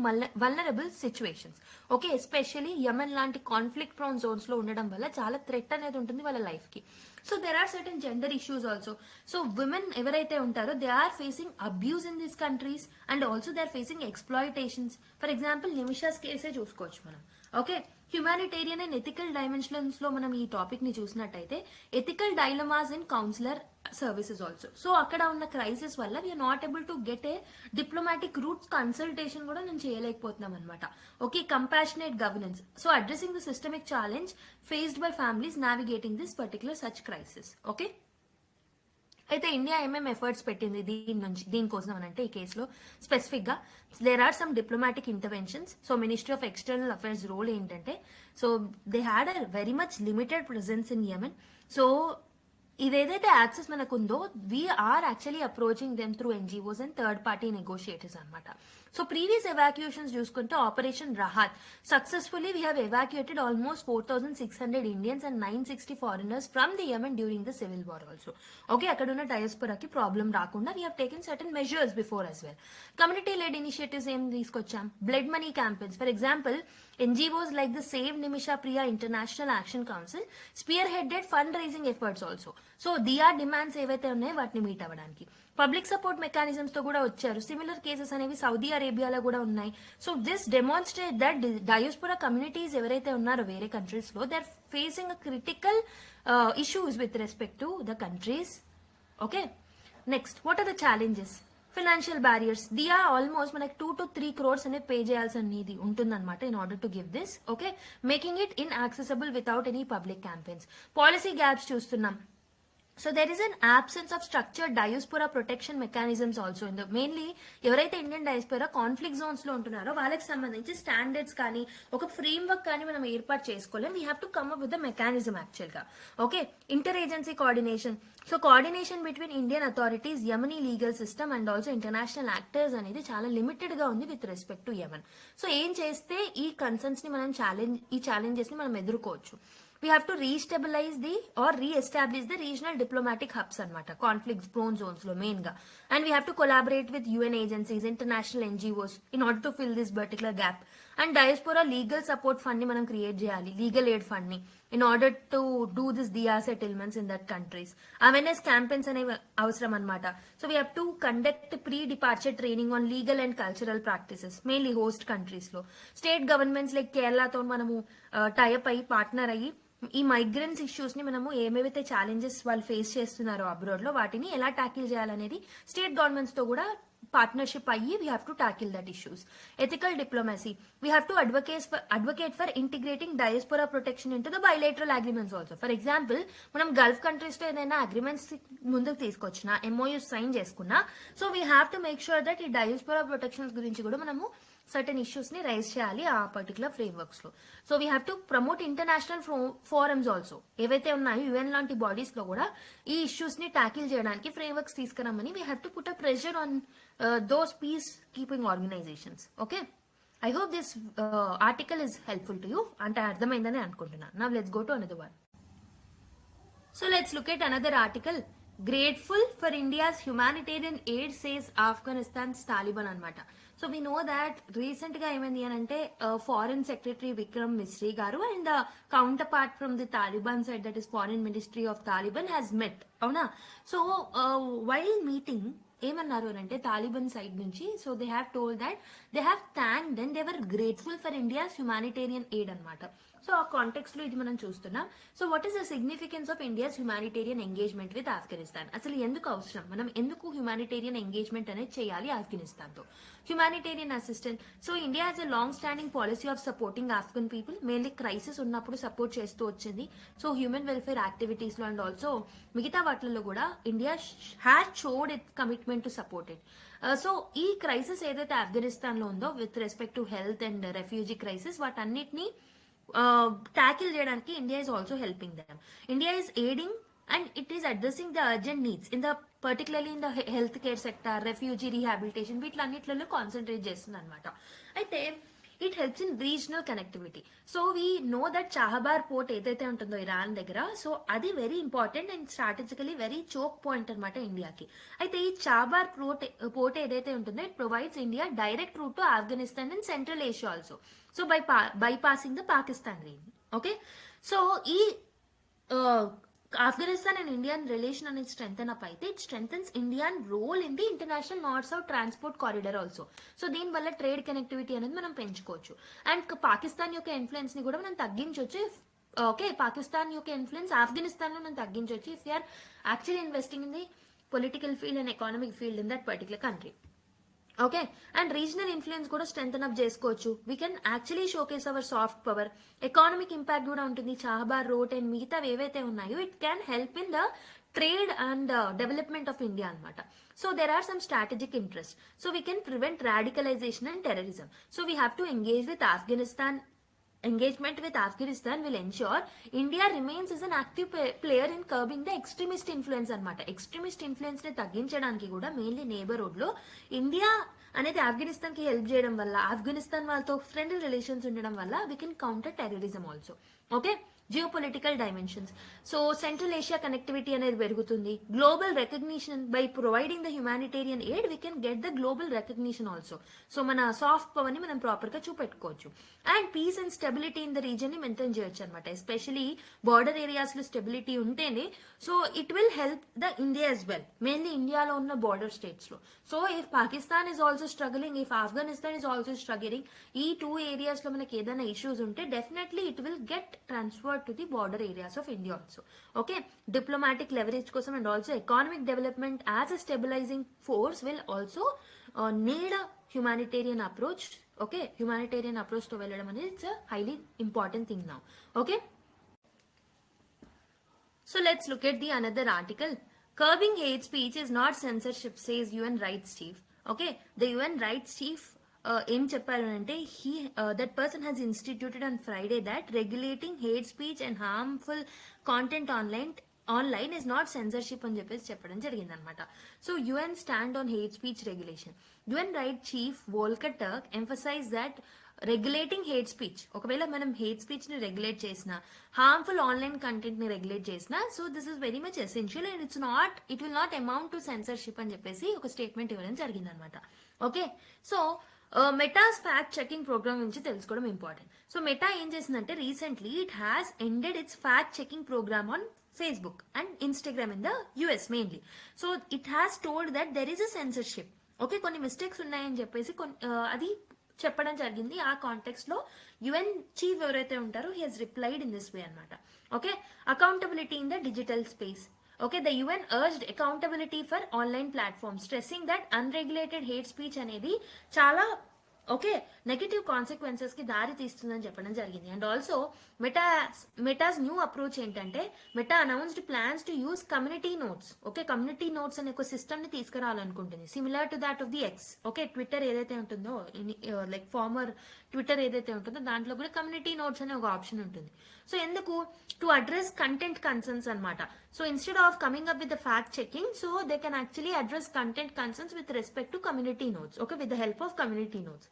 vulnerable situations. Okay, especially Yemen లాంటి conflict prone zones లో ఉండడం వల్ల చాలా థ్రెట్ అనేది ఉంటుంది వాళ్ళ లైఫ్ కి. So there are certain gender issues also. So women ఎవరైతే ఉంటారో they are facing abuse in these countries and also they are facing exploitations. For example Nimisha's కేసే చూసుకోవచ్చు మనం. Okay, humanitarian and ethical dimensions లో మనం ఈ టాపిక్ ని చూసినట్టయితే ethical dilemmas in consular services also. So అక్కడ ఉన్న క్రైసిస్ వల్ల we are not able to get a diplomatic routes consultation కూడా నేను చేయలేకపోతున్నాం అనమాట. Okay, compassionate governance. So addressing the systemic challenge faced by families navigating this particular such crisis. Okay, అయితే India ఏమేమి efforts పెట్టింది దీనికోసం అని అంటే ఈ కేసులో స్పెసిఫిక్ గా there are some diplomatic interventions. So ministry of external affairs role ఏంటంటే, so they had a very much limited presence in Yemen. So ఇదేదైతే యాక్సెస్ మనకు ఉందో we are actually approaching them through NGOs and third party negotiators అనమాట. So previous evacuations చూసుకుంటే operation Rahat successfully we have evacuated almost 4,600 Indians and 960 foreigners from the Yemen during the civil war also. Okay, అక్కడ ఉన్న డయాస్పోరాకి problem రాకుండా we have taken certain measures before as well. Community led initiatives ఏం తీసుకొచ్చాం, blood money campaigns. For example NGOs like the Save Nimisha Priya International Action Council spearheaded fundraising efforts also. So they're demands ఏవైతే ఉన్నాయో వాటిని meet అవ్వడానికి public support mechanisms తో కూడా వచ్చారు. Similar cases అనేవి సౌదీ అరేబియాలో కూడా ఉన్నాయి. So this demonstrate that diaspora communities ఎవరైతే ఉన్నారో వేరే కంట్రీస్ లో they are facing a critical issues with respect to the countries. Okay, next what are the challenges? Financial barriers. There almost మనకి 2 to 3 crores అనేది pay చేయాల్సినది ఉంటుందన్నమాట in order to give this. Okay, making it inaccessible without any public campaigns. Policy gaps చూస్తున్నాం. So there is an absence of structured diaspora protection mechanisms also in the mainly ఎవరైతే Indian diaspora conflict Jones లో ఉంటున్నారో వాళ్ళకి సంబంధించి standards కానీ ఒక frame work కానీ మనం ఏర్పాటు చేసుకోలేం. We have to come up with the mechanism actual గా. Okay, inter agency coordination. So coordination between Indian authorities, Yemeni legal system and also international actors అనేది చాలా లిమిటెడ్ గా ఉంది with respect to Yemen. So ఏం చేస్తే ఈ concerns ని మనం ఛాలెంజెస్ ని మనం ఎదుర్కోవచ్చు? We have to re-stabilize or re-establish the regional diplomatic hubs anamata, conflict prone zones lo main ga, and we have to collaborate with UN agencies, international NGOs in order to fill this particular gap. And diaspora legal support fund ni manam create cheyali, legal aid fund ni, in order to do this DIA settlements in that countries. Awareness campaigns అనేవి అవసరం అన్నమాట. So we have to conduct pre-departure training on legal and cultural practices, mainly host countries లో. State governments like Kerala తో మనము tie up అయ్యి partner అయ్యి ఈ migrants issues ని మనము ఏమేవైతే ఛాలెంజెస్ వాళ్ళు ఫేస్ చేస్తున్నారో అబ్రాడ్ లో వాటిని ఎలా టాకిల్ చేయాలనేది స్టేట్ గవర్నమెంట్స్ తో కూడా partnership అయ్యి we have to tackle that issues. Ethical diplomacy. We have to advocate for integrating diaspora protection into the bilateral agreements also. For example, మనం గల్ఫ్ కంట్రీస్ తో ఏదైనా అగ్రిమెంట్స్ ముందుకు తీసుకొచ్చినా, MOUs సైన్ చేసుకున్నా, so we have to make sure that ఈ diaspora protections గురించి కూడా మనము సర్టన్ ఇష్యూస్ ని రైజ్ చేయాలి ఆ పర్టికులర్ ఫ్రేమ్ వర్క్స్ లో. So we have to promote international forums also. ఏవైతే ఉన్నాయో UN లాంటి బాడీస్ లో కూడా ఈ ఇష్యూస్ ని టాకిల్ చేయడానికి ఫ్రేమ్ వర్క్స్ తీసుకురామని we have to put a pressure on those peacekeeping organizations. Okay, I hope this article is helpful to you. Ante ardhamaindane anukuntunna. Now let's go to another one. So let's look at another article. Grateful for India's humanitarian aid, says Afghanistan's Taliban anamata. So we know that recent ga ఏమైంది అని అంటే foreign secretary Vikram Misri garu and the counterpart from the Taliban side, that is foreign ministry of Taliban, has met. అవునా? So while meeting ఏమన్నారు అని అంటే Taliban side నుంచి, so they have told that they have thanked and they were grateful for India's humanitarian aid అనమాట. So ఆ context లో ఇది మనం చూస్తున్నాం. So what is the significance of India's humanitarian engagement with Afghanistan? అసలు ఎందుకు అవసరం, మనం ఎందుకు హ్యుమానిటేరియన్ ఎంగేజ్మెంట్ అనేది చేయాలి ఆఫ్ఘనిస్తాన్ తో? Humanitarian assistant. So India has a long standing policy of supporting Afghan people, mainly crisis ఉన్నప్పుడు సపోర్ట్ చేస్తూ వచ్చింది. సో హ్యూమన్ వెల్ఫేర్ యాక్టివిటీస్ లో అండ్ ఆల్సో మిగతా వాటిల్లో కూడా India had showed it commitment to support it. So ఈ క్రైసిస్ ఏదైతే ఆఫ్ఘనిస్తాన్ లో ఉందో with respect to health and refugee crisis, వాటన్నిటిని tackle చేయడానికి India is also helping them. India is aiding and it is addressing the urgent needs in the particularly in the health care sector, refugee rehabilitation, వీటిలన్నిట్లలో concentrate చేస్తుంది అనమాట. అయితే it helps in regional connectivity. So we know that Chabahar port ఏదైతే ఉంటుందో Iran దగ్గర, so అది very important and strategically very choke point అనమాట ఇండియాకి. అయితే ఈ చాబార్ పోర్ట్ ఏదైతే ఉంటుందో it provides India direct route to Afghanistan and central Asia also, so bypassing the Pakistan region. Okay, so ఈ Afghanistan and Indian relation అనేది strengthen up అయితే it strengthens Indian role in the international north-south transport corridor also. So దీనివల్ల trade connectivity అనేది మనం పెంచుకోవచ్చు and Pakistan యొక్క influence ని కూడా మనం తగ్గించవచ్చు. ఓకే, పాకిస్తాన్ యొక్క ఇన్ఫ్లుయెన్స్ ఆఫ్ఘనిస్తాన్ లో మనం తగ్గించవచ్చు if you're actually investing in the political field and economic field in that particular country. Okay, and regional influence కూడా స్ట్రెంథన్ అప్ చేసుకోవచ్చు. We can actually showcase our soft power. Economic impact కూడా ఉంటుంది. Chabahar road and మిగతా ఏవైతే ఉన్నాయో it can help in the trade and development of India అనమాట. So there are some strategic interest. So we can prevent radicalisation and terrorism. So we have to engage with Afghanistan engagement with Afghanistan will ensure India remains as an active player in curbing the extremist influence అన్నమాట. Extremist influence ని తగ్గించడానికి కూడా mainly neighbourhood లో India అనేది ఆఫ్ఘనిస్తాన్ కి help చేయడం వల్ల, ఆఫ్ఘనిస్తాన్ వాళ్ళతో ఫ్రెండ్లీ రిలేషన్స్ ఉండడం వల్ల we can counter terrorism also. Okay, geopolitical dimensions. So central Asia connectivity అనేది పెరుగుతుంది. Global recognition by providing the humanitarian aid we can get the global recognition also. So మన సాఫ్ట్ పవర్ ని మనం proper గా చూపెట్టుకోవచ్చు. And peace and stability in the region ని maintain చేయొచ్చు అనమాట. ఎస్పెషలీ బార్డర్ ఏరియాస్ లో స్టెబిలిటీ ఉంటేనే so it will help the India as well, mainly ఇండియాలో ఉన్న బార్డర్ స్టేట్స్ లో. So if Pakistan is also struggling, if Afghanistan is also struggling, ఈ 2 areas లో మనకి ఏదైనా ఇష్యూస్ ఉంటే definitely it will get transferred to the border areas of India also. Okay, diplomatic leverage కోసం and also economic development as a stabilising force will also need a humanitarian approach. Okay, humanitarian approach తో వెళ్ళడం అనేది it's a highly important thing now. Okay, so let's look at the another article. Curbing hate speech is not censorship, says UN rights chief. Okay, the UN rights chief ఏం చెప్పారు అంటే that person has instituted on Friday that regulating hate speech and harmful content online is not censorship అని చెప్పేసి చెప్పడం జరిగింది అనమాట. So UN stand on hate speech regulation. UN right chief Volker Turk emphasise that regulating hate speech, ఒకవేళ మనం hate speech ని regulate చేసినా, harmful online content ని రెగ్యులేట్ చేసినా, so this is very much essential and it will not amount to censorship అని చెప్పేసి ఒక statement ఇవ్వడం జరిగింది అనమాట. Okay, so Meta's fact checking programme గురించి తెలుసుకోవడం ఇంపార్టెంట్. సో మెటా ఏం చేసిందంటే recently it has ended its fact checking programme on Facebook and Instagram in the US mainly. So it has told that there is a censorship. Okay, కొన్ని mistakes ఉన్నాయని చెప్పేసి అది చెప్పడం జరిగింది. ఆ కాంటెక్స్ట్ లో యుఎన్ చీఫ్ ఎవరైతే ఉంటారో he has replied in this way అనమాట. Okay, accountability in the digital space. Okay, the UN urged accountability for online platforms, stressing that unregulated hate speech అనేది చాలా నెగటివ్ కాన్సిక్వెన్సెస్ కి దారి తీస్తుందని చెప్పడం జరిగింది. And also Meta's new approach ఏంటంటే Meta announced plans to use community notes. Okay, community notes అనే ఒక సిస్టమ్ ని తీసుకురావాలనుకుంటుంది, similar to that of the X. Okay, Twitter ఏదైతే ఉంటుందో లైక్ ఫార్మర్ ట్విట్టర్ ఏదైతే ఉంటుందో దాంట్లో కూడా కమ్యూనిటీ నోట్స్ అనే ఒక ఆప్షన్ ఉంటుంది. సో ఎందుకు, టు అడ్రస్ కంటెంట్ కన్సర్న్స్ అనమాట. So instead of coming up with the fact checking, so they can actually address content concerns with respect to community notes. Okay, with the help of community notes.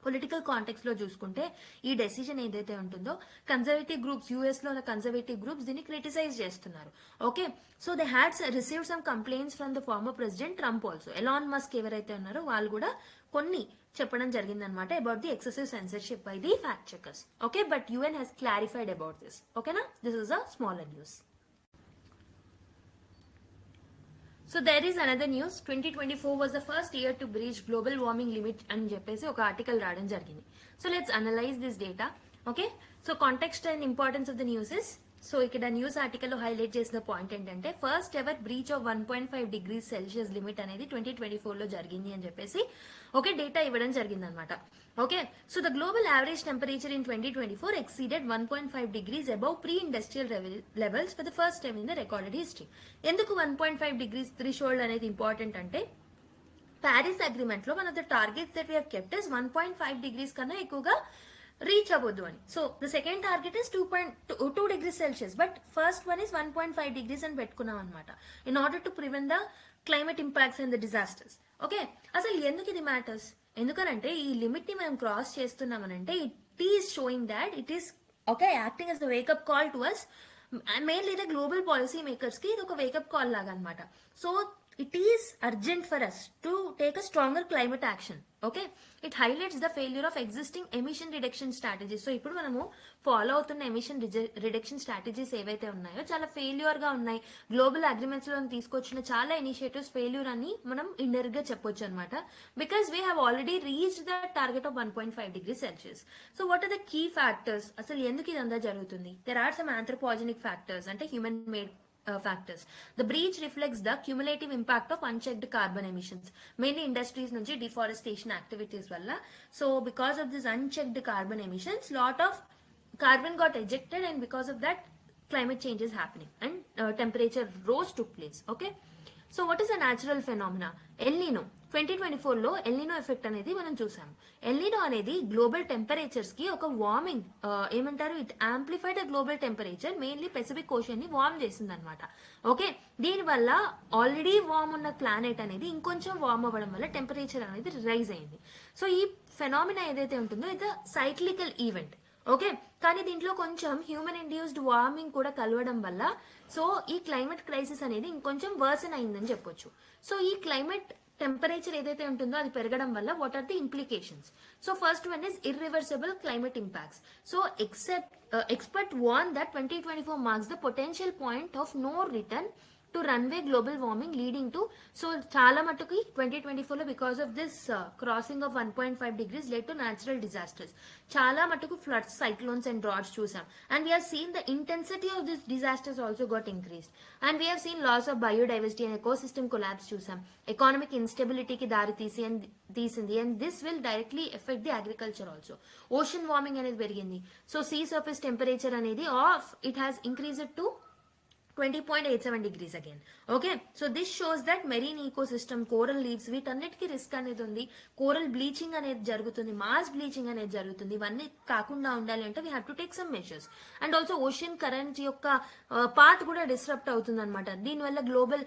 Political context లో చూసుకుంటే ఈ decision ఏదైతే ఉంటుందో conservative groups, US లో ఉన్న conservative groups దీన్ని criticise చేస్తున్నారు. Okay, so they had receive some complaints from the former president Trump also. Elon Musk ఎవరైతే ఉన్నారో వాళ్ళు కూడా కొన్ని చెప్పడం జరిగింది అనమాట about the excessive censorship by the fact checkers. Okay, but UN has clarified about this. ఓకేనా, this is a smaller news. So there is another news. 2024 was the first year to breach global warming limit అని చెప్పేసి ఒక article రావడం జరిగింది. So let's analyse this data. Okay, so context and importance of the news is, so ఇక్కడ news ఆర్టికల్లో highlight చేసిన point ఏంటంటే first ever breach of 1.5 degrees Celsius limit అనేది 2024 లో జరిగింది అని చెప్పేసి ఓకే డేటా ఇవ్వడం జరిగింది అనమాట. Okay, so the global average temperature in 2024 exceeded 1.5 degrees above pre-industrial levels for the first time in the recorded history. ఎందుకు 1.5 degrees థ్రెషోల్డ్ అనేది ఇంపార్టెంట్ అంటే ప్యారిస్ అగ్రిమెంట్ లో one of the targets that we have kept is 1.5 degrees కన్నా ఎక్కువగా reach అవ్వద్దు అని. So the second target is 2 degrees Celsius, but first one is 1.5 degrees అని పెట్టుకున్నాం అనమాట in order to prevent the climate impacts and the disasters. Okay, అసలు ఎందుకు ఇది మ్యాటర్స్, ఎందుకనంటే ఈ లిమిట్ ని మనం క్రాస్ చేస్తున్నామనంటే it is showing that it is okay acting as the wake-up call to us, mainly the global policy makers కి ఇది ఒక వేకప్ కాల్ లాగా అనమాట. So it is urgent for us to take a stronger climate action. Okay, it highlights the failure of existing emission reduction strategies. So ఇప్పుడు మనము follow అవుతున్న emission reduction strategies ఏవైతే ఉన్నాయో చాలా ఫెయిల్యూర్ గా ఉన్నాయి. గ్లోబల్ అగ్రిమెంట్స్ లో తీసుకొచ్చిన చాలా ఇనిషియేటివ్స్ ఫెయిల్యూర్ అని మనం ఇండైరెక్ట్ గా చెప్పొచ్చు అనమాట. Because we have already reached the target of 1.5 degrees Celsius. So what are the key factors, అసలు ఎందుకు ఇదంతా జరుగుతుంది? There are some anthropogenic factors, అంటే human made factors. The breach reflects the cumulative impact of unchecked carbon emissions, mainly industries nunchi deforestation activities valla. So because of this unchecked carbon emissions, lot of carbon got ejected, and because of that climate change is happening and temperature rose took place. Okay, so what is a natural phenomena? El Nino 2024లో El Nino effect అనేది మనం చూసాము. El Niño అనేది global temperatures కి ఒక warming, ఏమంటారు, it amplified the global temperature, mainly Pacific ocean ని warm చేసింది అనమాట. ఓకే, దీనివల్ల ఆల్రెడీ వార్మ్ ఉన్న ప్లానెట్ అనేది ఇంకొంచెం వార్మ్ అవ్వడం వల్ల టెంపరేచర్ అనేది రైజ్ అయింది. సో ఈ ఫెనామినా ఏదైతే ఉంటుందో ఇది సైక్లికల్ ఈవెంట్. ఓకే, కానీ దీంట్లో కొంచెం హ్యూమన్ ఇండ్యూస్డ్ వార్మింగ్ కూడా కలవడం వల్ల సో ఈ క్లైమేట్ క్రైసిస్ అనేది ఇంకొంచెం వర్సన్ అయిందని చెప్పొచ్చు. సో ఈ క్లైమేట్ టెంపరేచర్ ఏదైతే ఉంటుందో అది పెరగడం వల్ల what are the implications? So first one is irreversible climate impacts. So expert warn that 2024 marks the potential point of no return to runaway global warming leading to, so చాలా మటుకి 2024లో because of this crossing of 1.5 degrees led to natural disasters. చాలా మటుకు floods, cyclones and droughts చూసాం. And we have seen the intensity of this disasters also got increased. And we have seen loss of biodiversity and ecosystem collapse చూసాం. Economic ఇన్స్టెబిలిటీకి దారి తీసింది. And this will directly effect the agriculture also. Ocean warming అనేది పెరిగింది. So see surface temperature అనేది it has increased to 20.87 degrees again. Okay, so this shows that marine ecosystem, coral reefs, వీటన్నిటికీ risk అనేది ఉంది. Coral bleaching అనేది జరుగుతుంది, mass bleaching అనేది జరుగుతుంది. ఇవన్నీ కాకుండా ఉండాలి అంటే we have to take some measures. And also ocean current యొక్క పాత్ కూడా డిస్రప్ట్ అవుతుంది అనమాట. దీనివల్ల గ్లోబల్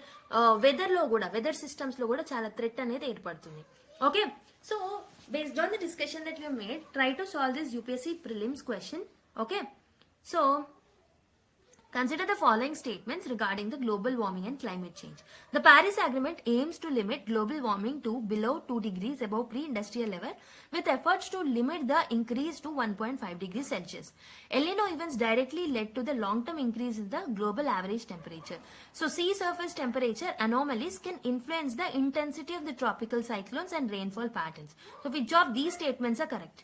వెదర్ సిస్టమ్స్ లో కూడా చాలా థ్రెట్ అనేది ఏర్పడుతుంది. Okay, so based on the discussion that you made, try to solve this UPSC prelims question. Okay, so consider the following statements regarding the global warming and climate change. The Paris Agreement aims to limit global warming to below 2 degrees above pre-industrial level, with efforts to limit the increase to 1.5 degrees Celsius. El Nino events directly led to the long-term increase in the global average temperature. So sea surface temperature anomalies can influence the intensity of the tropical cyclones and rainfall patterns. So which of these statements are correct?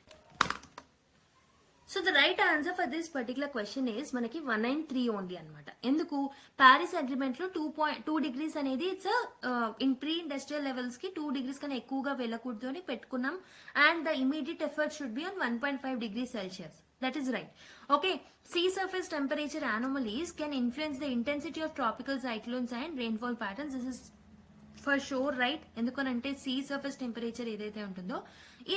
So the right answer for this particular question is మనకి 193 only అనమాట. ఎందుకు? Paris agreement లో 2 degrees అనేది it's in pre industrial levels కి 2 degrees కన్నా ఎక్కువగా వెళ్ళకూడదు అని పెట్టుకున్నాం. And the immediate effort should be on 1.5 degrees Celsius. That is right. Okay, sea surface temperature anomalies can influence the intensity of tropical cyclones and rainfall patterns. This is for sure right. ఎందుకనంటే sea surface temperature ఏదైతే ఉంటుందో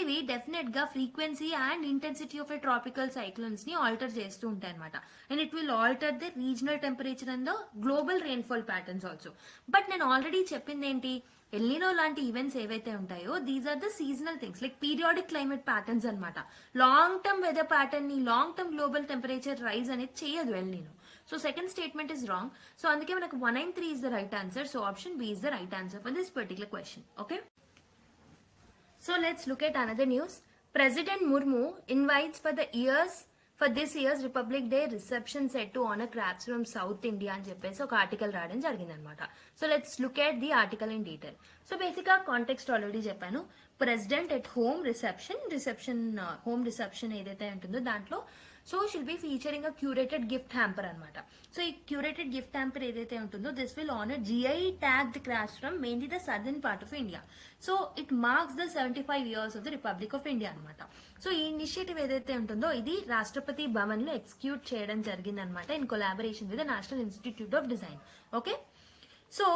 ఇవి definite గా frequency and intensity of a tropical cyclones ని alter చేస్తూ ఉంటాయి అనమాట. And it will alter the regional temperature and the global rainfall patterns also. But నేను ఆల్రెడీ చెప్పింది ఏంటి, ఎల్నినో లాంటి ఈవెంట్స్ ఏవైతే ఉంటాయో these are the seasonal things like periodic climate patterns అనమాట. లాంగ్ టర్మ్ వెదర్ ప్యాటర్న్ ని, long term global temperature rise అనేది చేయదు El Niño. So second statement is wrong. So అందుకే మనకు 193 is the right answer. So option B is the right answer for this particular question. Okay. So let's look at another news. President Murmu invites for this year's Republic Day reception set to honor crafts from South India అని చెప్పేసి ఒక ఆర్టికల్ రాయడం జరిగింది అనమాట. So let's look at the article in detail. So basic గా context already చెప్పాను. President at home home reception ఏదైతే ఉంటుందో దాంట్లో సో షిల్ బి ఫీచరింగ్ అ క్యూరేటెడ్ గిఫ్ట్ హ్యాంపర్ అనమాట. సో ఈ క్యూరేటెడ్ గిఫ్ట్ హ్యాంపర్ ఏదైతే ఉంటుందో this will honour GI tagged crafts from mainly the southern part of India. So it marks the 75 years of the republic of India అనమాట. So ఈ initiative ఏదైతే ఉంటుందో ఇది రాష్ట్రపతి భవన్ లో ఎగ్జిక్యూట్ చేయడం జరిగింది అనమాట in collaboration with the national institute of design. Okay, so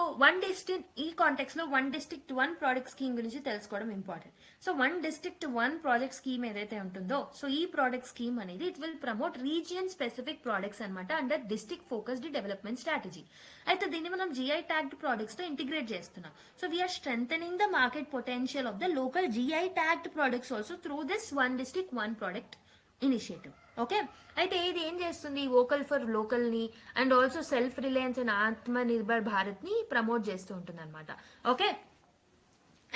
ఈ కాంటెక్స్ లో 1 district 1 ప్రాజెక్ట్ స్కీమ్ గురించి తెలుసుకోవడం important. So 1 district 1 project scheme ఏదైతే ఉంటుందో సో ఈ ప్రాజెక్ట్ స్కీమ్ అనేది it will promote region specific projects అనమాట under district focused development strategy. అయితే దీన్ని మనం GI tagged ప్రాజెక్ట్స్ తో ఇంటిగ్రేట్ చేస్తున్నాం. So we are strengthening the market potential of the local GI tagged projects also through this 1 district 1 project initiative. Okay, అయితే ఇది ఏం చేస్తుంది, వోకల్ ఫర్ లోకల్ ని and also self Reliance and ఆత్మ నిర్భర్ భారత్ ని promote చేస్తూ ఉంటుంది అనమాట. ఓకే,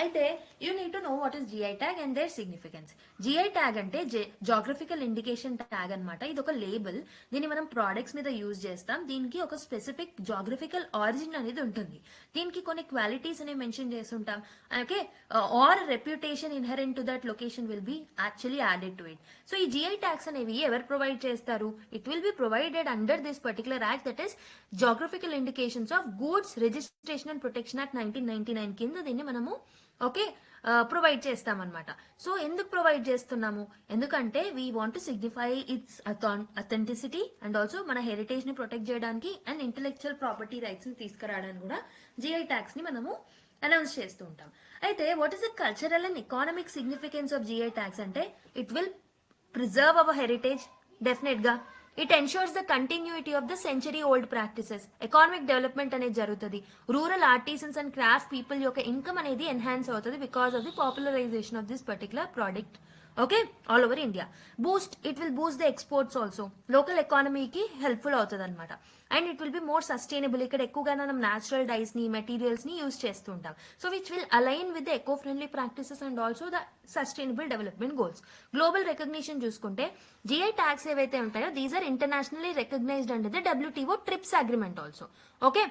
అయితే you need to know what is GI tag and their significance. GI tag అంటే జాగ్రఫికల్ ఇండికేషన్ ట్యాగ్ అనమాట. ఇది ఒక లేబుల్, దీన్ని మనం ప్రోడక్ట్స్ మీద యూజ్ చేస్తాం. దీనికి ఒక స్పెసిఫిక్ జాగ్రఫికల్ ఆరిజిన్ అనేది ఉంటుంది. దీనికి కొన్ని క్వాలిటీస్ అనేవి మెన్షన్ చేస్తుంటాం. Okay, or reputation inherent to that location will be actually added to it. So ఈ GI tags అనేవి ఎవరు ప్రొవైడ్ చేస్తారు? It will be provided under this particular act, that is geographical indications of goods registration and protection act 1999 కింద దీన్ని మనము okay provide చేస్తామన్నమాట. So ఎందుకు provide చేస్తున్నాము? ఎందుకంటే we want to signify its authenticity and also మన heritage ని protect చేయడానికి అండ్ ఇంటెలెక్చువల్ ప్రాపర్టీ రైట్స్ ని తీసుకురావడానికి కూడా జిఐ ట్యాక్స్ ని మనము అనౌన్స్ చేస్తూ ఉంటాం. అయితే what is the cultural and economic significance of GI tags అంటే it will preserve our heritage definite గా. It ensures the continuity of the century old practices. Economic development అనేది జరుగుతుంది. Rural artisans and craft people యొక్క income అనేది enhance అవుతుంది because of the popularisation of this particular product. Okay, all over India. It will boost the exports also. Local ఎకానమీకి helpful అవుతుంది అనమాట. And it will be more sustainable. ఇక్కడ ఎక్కువగా మనం natural dyes ని మెటీరియల్స్ ని యూజ్ చేస్తూ ఉంటాం. So which will align with the eco friendly practices and also the sustainable development goals. Global recognition చూసుకుంటే జిఐ ట్యాక్స్ ఏవైతే ఉంటాయో these are internationally recognised under the WTO TRIPS agreement also. Okay,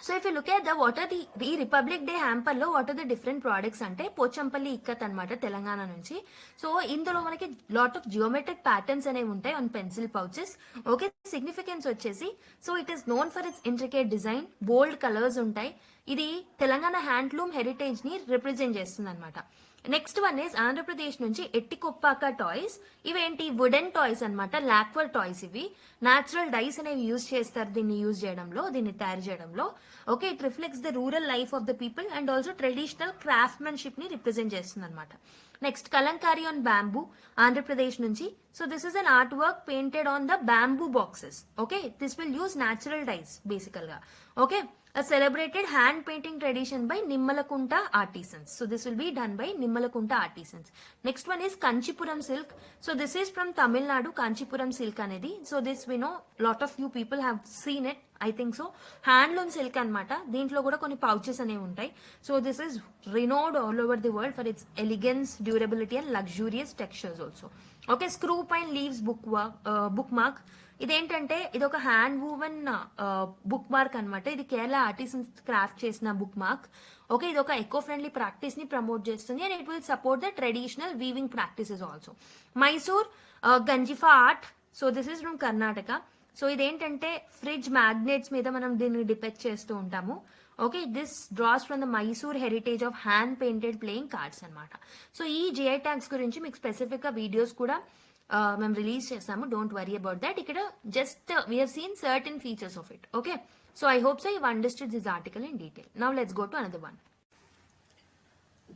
so if you look at the what are ఈ Republic Day hamper లో what are the different products అంటే పోచంపల్లి ఇక్కత్ అనమాట తెలంగాణ నుంచి. So ఇందులో మనకి లాట్ ఆఫ్ జియోమెట్రిక్ ప్యాటర్న్స్ అనేవి ఉంటాయి on pencil pouches. Okay, significance వచ్చేసి so it is known for its intricate design, bold colours ఉంటాయి. ఇది తెలంగాణ హ్యాండ్లూమ్ హెరిటేజ్ ని రిప్రజెంట్ చేస్తుంది అనమాట. నెక్స్ట్ వన్ ఇస్ ఆంధ్రప్రదేశ్ నుంచి ఎట్టికొప్పాక టాయ్స్. ఇవేంటి వుడెన్ టాయ్స్ అనమాట, లాక్వర్ టాయ్స్. ఇవి న్యాచురల్ డైస్ అనేవి యూజ్ చేస్తారు దీన్ని తయారు చేయడంలో. Okay, it reflects the rural life of the people and also traditional craftsmanship ని రిప్రజెంట్ చేస్తుంది అనమాట. Next Kalamkari on bamboo, Andhra Pradesh నుంచి. So this is an art work painted on the bamboo boxes. Okay, this will use natural dice బేసికల్ గా. Okay, a celebrated hand painting tradition by Nimmalakunta artisans. So this will be done by Nimmalakunta artisans. Next one is Kanchipuram silk. So this is from Tamil Nadu, Kanchipuram silk anedi. So this we know lot of you people have seen it, I think so. Handloom silk anamata. Deentlo kuda konni pouches anevi untayi. So this is renowned all over the world for its elegance, durability and luxurious textures also. Okay, screw pine leaves bookmark. ఇదేంటంటే ఇది ఒక hand woven book mark అనమాట. ఇది Kerala artisans craft చేసిన bookmark. Okay, ఇది ఒక eco friendly practice ని promote చేస్తుంది and it will support the traditional weaving practices also. Mysore Ganjifa art. So this is from Karnataka. So ఇదేంటంటే ఫ్రిడ్జ్ మ్యాగ్నెట్స్ మీద మనం దీన్ని డిపెక్ట్ చేస్తూ ఉంటాము. Okay, this draws from the Mysore heritage of hand painted playing cards అనమాట. So ఈ GI tags గురించి మీకు స్పెసిఫిక్ గా వీడియోస్ కూడా మేము రిలీజ్ చేస్తాము. Don't worry about that. ఇక్కడ just we have seen certain features of it. Okay, so I hope so you understood this article in detail. Now let's go to another one.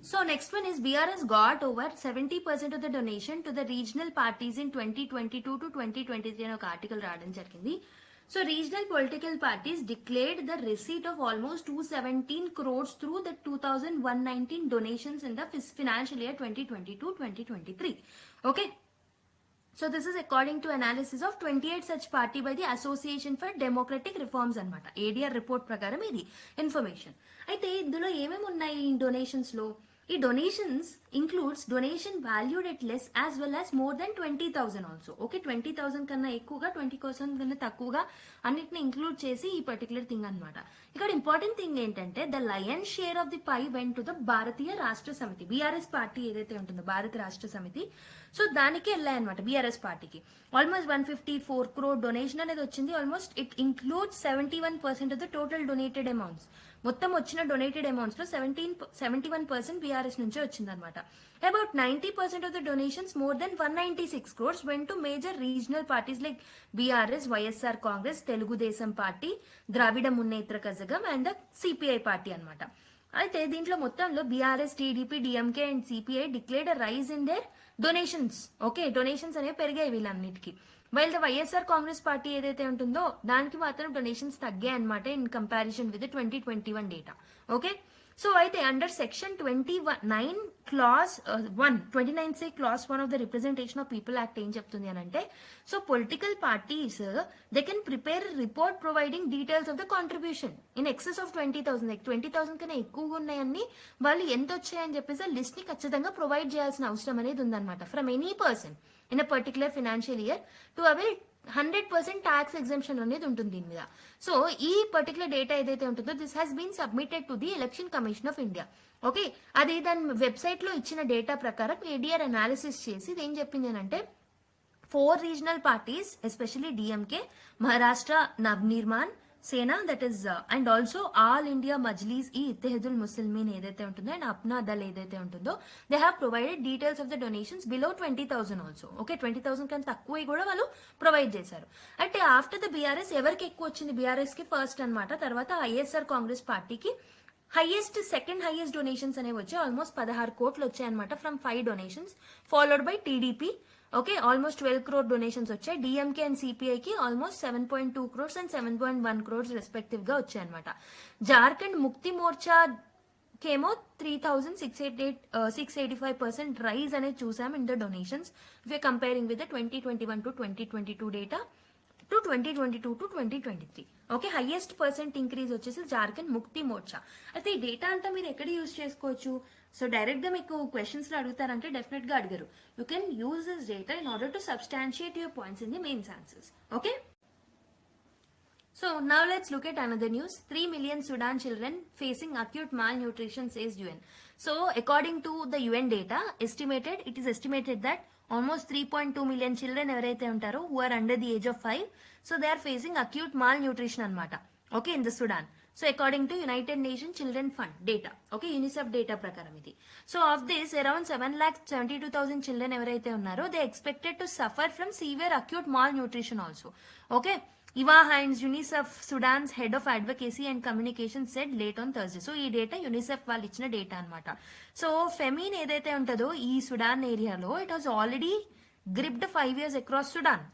So next one is BRS got over 70% of the donation to the regional parties in 2022 to 2023 అని ఒక article రావడం జరిగింది. So regional political parties declared the receipt of almost 217 crores through the 2119 donations in the financial year 2022-2023. Okay. So this is according to analysis of 28 such party by the Association for Democratic Reforms అనమాట. ADR report ప్రకారం ఇది information. అయితే ఇందులో ఏమేమి ఉన్నాయి ఈ donations లో? ఈ donations includes donation valued at less as well as more than 20,000 also. Okay, 20,000 కన్నా ఎక్కువగా 20,000 కన్నా తక్కువగా అన్నిటిని ఇంక్లూడ్ చేసి ఈ పర్టికులర్ థింగ్ అనమాట. ఇక్కడ ఇంపార్టెంట్ థింగ్ ఏంటంటే the lion share of the pie went to the Bharatiya Rashtra Samithi. BRS party ఏదైతే ఉంటుందో భారత రాష్ట్ర సమితి, సో దానికి వెళ్ళాయన్నమాట బీఆర్ఎస్ పార్టీకి. ఆల్మోస్ట్ 154 crore డొనేషన్ అనేది వచ్చింది. Almost it includes 71% of the total donated amounts. మొత్తం వచ్చిన డొనేటెడ్ అమౌంట్స్ లో 71% బీఆర్ఎస్ నుంచే వచ్చిందనమాట. About 90% of the donations more than 196 crores went to major regional parties like BRS, YSR Congress, Telugu Desam party, Dravida Munnetra Kazhagam and the CPI party అనమాట. అయితే దీంట్లో మొత్తంలో BRS, TDP, DMK and CPI declared rise in there donations. Okay, donations అనేవి పెరిగాయి వీళ్ళన్నిటికీ. While the YSR Congress party ఏదైతే ఉంటుందో దానికి మాత్రం డొనేషన్స్ తగ్గాయి అనమాట in comparison with 2021 data. Okay, so అయితే under section 29 clause 1 29C clause 1 of the representation of people act ఏం చెప్తుంది అని అంటే, so political parties they can prepare report providing details of the contribution in excess of 20,000. 20,000 కన్నా ఎక్కువగా ఉన్నాయని వాళ్ళు ఎంత వచ్చాయని చెప్పేసి లిస్ట్ ని ఖచ్చితంగా ప్రొవైడ్ చేయాల్సిన అవసరం అనేది ఉందన్నమాట from any person in a particular financial year to avail 100% tax exemption అనేది ఉంటుంది దీని మీద. సో ఈ పర్టికులర్ డేటా ఏదైతే ఉంటుందో this has been submitted to the Election Commission of India. Okay, అది దాని వెబ్సైట్ లో ఇచ్చిన డేటా ప్రకారం ఏడీఆర్ అనాలిసిస్ చేసి ఇది ఏం చెప్పింది అని అంటే 4 regional parties especially DMK, Maharashtra Navnirman, Sena, that is and also all India Majlis e Ittehadul Muslimeen ఏదైతే ఉంటుందో అండ్ అప్నా దల్ ఏదైతే ఉంటుందో they have provided details of the donations below 20,000 also. Okay, 20,000 కన్నా తక్కువ కూడా వాళ్ళు ప్రొవైడ్ చేశారు. అంటే ఆఫ్టర్ ద బీఆర్ఎస్ ఎవరికి ఎక్కువ వచ్చింది? బీఆర్ఎస్ కి ఫస్ట్ అనమాట. తర్వాత ఐఎస్ఆర్ కాంగ్రెస్ పార్టీకి సెకండ్ హైయెస్ట్ డొనేషన్స్ అనేవి వచ్చాయి. ఆల్మోస్ట్ 16 కోట్లు వచ్చాయి అనమాట from 5 donations, followed by TDP. Okay, almost 12 crore donations వచ్చాయి. డిఎంకే అండ్ సిపిఐకి almost 7.2 crores and 7.1 crores respective గా వచ్చాయి అనమాట. జార్ఖండ్ ముక్తి మోర్చా కేమో 3,685% రైజ్ అనేది చూసాం in the donations if you comparing with the 2021 to 2022 data to 2022 to 2023. Okay, highest percent increase వచ్చేసి జార్ఖండ్ ముక్తి మోర్చా. అయితే ఈ డేటా అంతా మీరు ఎక్కడ యూజ్ చేసుకోవచ్చు? సో డైరెక్ట్ గా మీకు క్వశ్చన్స్ లో అడుగుతారంటే డెఫినెట్ గా అడగరు. You can use this data in order to substantiate your points in the mains answers. Okay, so now let's look at another news. 3 million Sudan children facing acute malnutrition, says UN. So according to the UN data, it is estimated that almost 3.2 million children ఎవరైతే ఉంటారో who are under the age of 5, so they are facing acute malnutrition అన్నమాట. Okay, in the Sudan. So according to United Nations Children Fund data, okay, UNICEF data ప్రకారం ఇది. So of this around 7,72,000 children ఎవరైతే ఉన్నారో they expected to suffer from severe acute malnutrition also. Okay, Eva Hines, UNICEF Sudan's head of advocacy and communication, said late on Thursday. So ఈ data UNICEF వాళ్ళు ఇచ్చిన data అనమాట. So ఫెమిన్ ఏదైతే ఉంటుందో ఈ Sudan ఏరియాలో it was already gripped 5 years across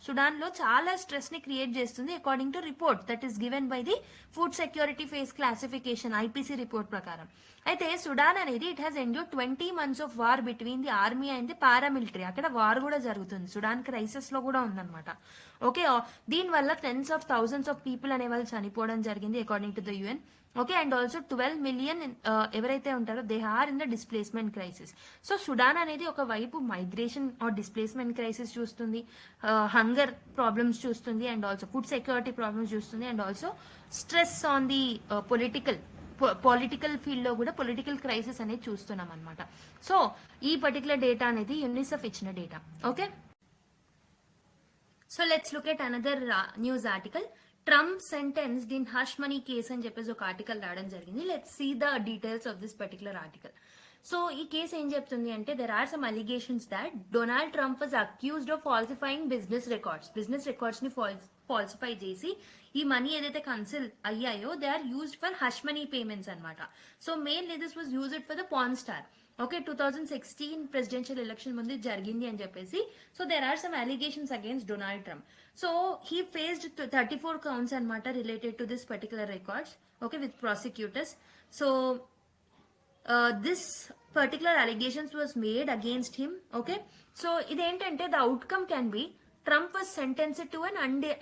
Sudan లో చాలా స్ట్రెస్ ని క్రియేట్ చేస్తుంది according to report that is given by the food security phase classification IPC report ప్రకారం. అయితే సుడాన్ అనేది it has endured 20 months of war between the army and the paramilitary. అక్కడ war కూడా జరుగుతుంది, సుడాన్ క్రైసిస్ లో కూడా ఉందన్నమాట. ఓకే, దీనివల్ల tens of thousands of people అనే వాళ్ళు చనిపోవడం జరిగింది according to the UN. Okay, and also 12 million ఎవరైతే ఉంటారో they are in the displacement crisis. So Sudan అనేది ఒక వైపు మైగ్రేషన్ ఆర్ డిస్ప్లేస్మెంట్ క్రైసిస్ చూస్తుంది, హంగర్ ప్రాబ్లమ్స్ చూస్తుంది, and also food security problems చూస్తుంది, and also stress on the political field లో కూడా పొలిటికల్ క్రైసిస్ అనేది చూస్తున్నాం అనమాట. సో ఈ పర్టికులర్ డేటా అనేది యూనిసెఫ్ ఇచ్చిన data. Okay, so let's look at another news article. Trump sentenced in hush money case అని చెప్పేసి ఒక ఆర్టికల్ రావడం జరిగింది. Let's see the details of this particular article. So ఈ కేసు ఏం చెప్తుంది అంటే there are some allegations that Donald Trump was accused of falsifying business records ని ఫాల్సిఫై చేసి ఈ మనీ ఏదైతే కన్సిల్ అయ్యాయో they are used for hush money payments అనమాట. So mainly this was used for the porn star. Okay, 2016 presidential election ముందు జరిగింది అని చెప్పేసి. So there are some allegations against Donald Trump. So he faced 34 counts అనమాట related to this particular records. Okay, with prosecutors. So this particular allegations was made against him. Okay, so ఇదేంటంటే the outcome can be Trump was sentenced to an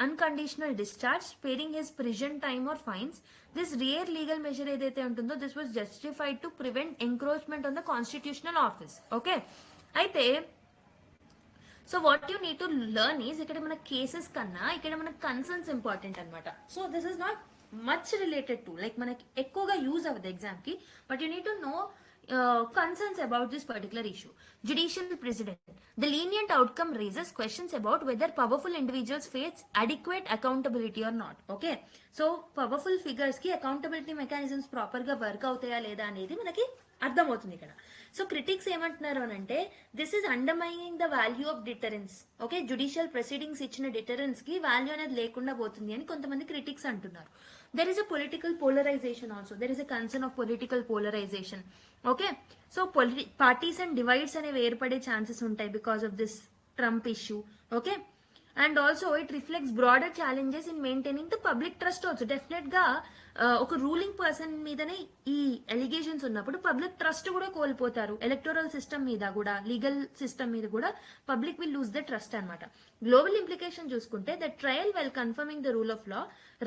unconditional discharge, sparing his prison time or fines. This rare legal measure ఏదైతే ఉంటుందో this was justified to prevent encroachment on the constitutional office. Okay, అయితే so what you need to learn is ఇక్కడ మన cases కన్నా ఇక్కడ మన concerns important అనమాట. So this is not much related to like మనకి ఎక్కువగా యూజ్ అవ్వదు ఎగ్జామ్ కి, but you need to no concerns about this particular issue. Judicial President. The lenient outcome raises questions about whether powerful individuals face adequate accountability or not. Okay, so powerful figures ki accountability mechanisms proper ga work avutaya leda anedi manaki అర్థమవుతుంది ఇక్కడ. So critics ఏమంటున్నారు అని అంటే this is undermining the value of deterrence. Okay, judicial proceedings ఇచ్చిన deterrence కి value అనేది లేకుండా పోతుంది అని కొంతమంది క్రిటిక్స్ అంటున్నారు. There is a political polarisation also, there is a concern of political polarisation. Okay, so parties and divides అనేవి ఏర్పడే ఛాన్సెస్ ఉంటాయి because of this Trump issue. Okay, and also it reflects broader challenges in maintaining the public trust also. Definite గా ఒక ruling person మీదనే ఈ allegations ఉన్నప్పుడు public trust కూడా కోల్పోతారు. ఎలక్టోరల్ సిస్టమ్ మీద కూడా, లీగల్ సిస్టమ్ మీద కూడా public will lose the trust అనమాట. గ్లోబల్ ఇంప్లికేషన్ చూసుకుంటే the trial well confirming the rule of law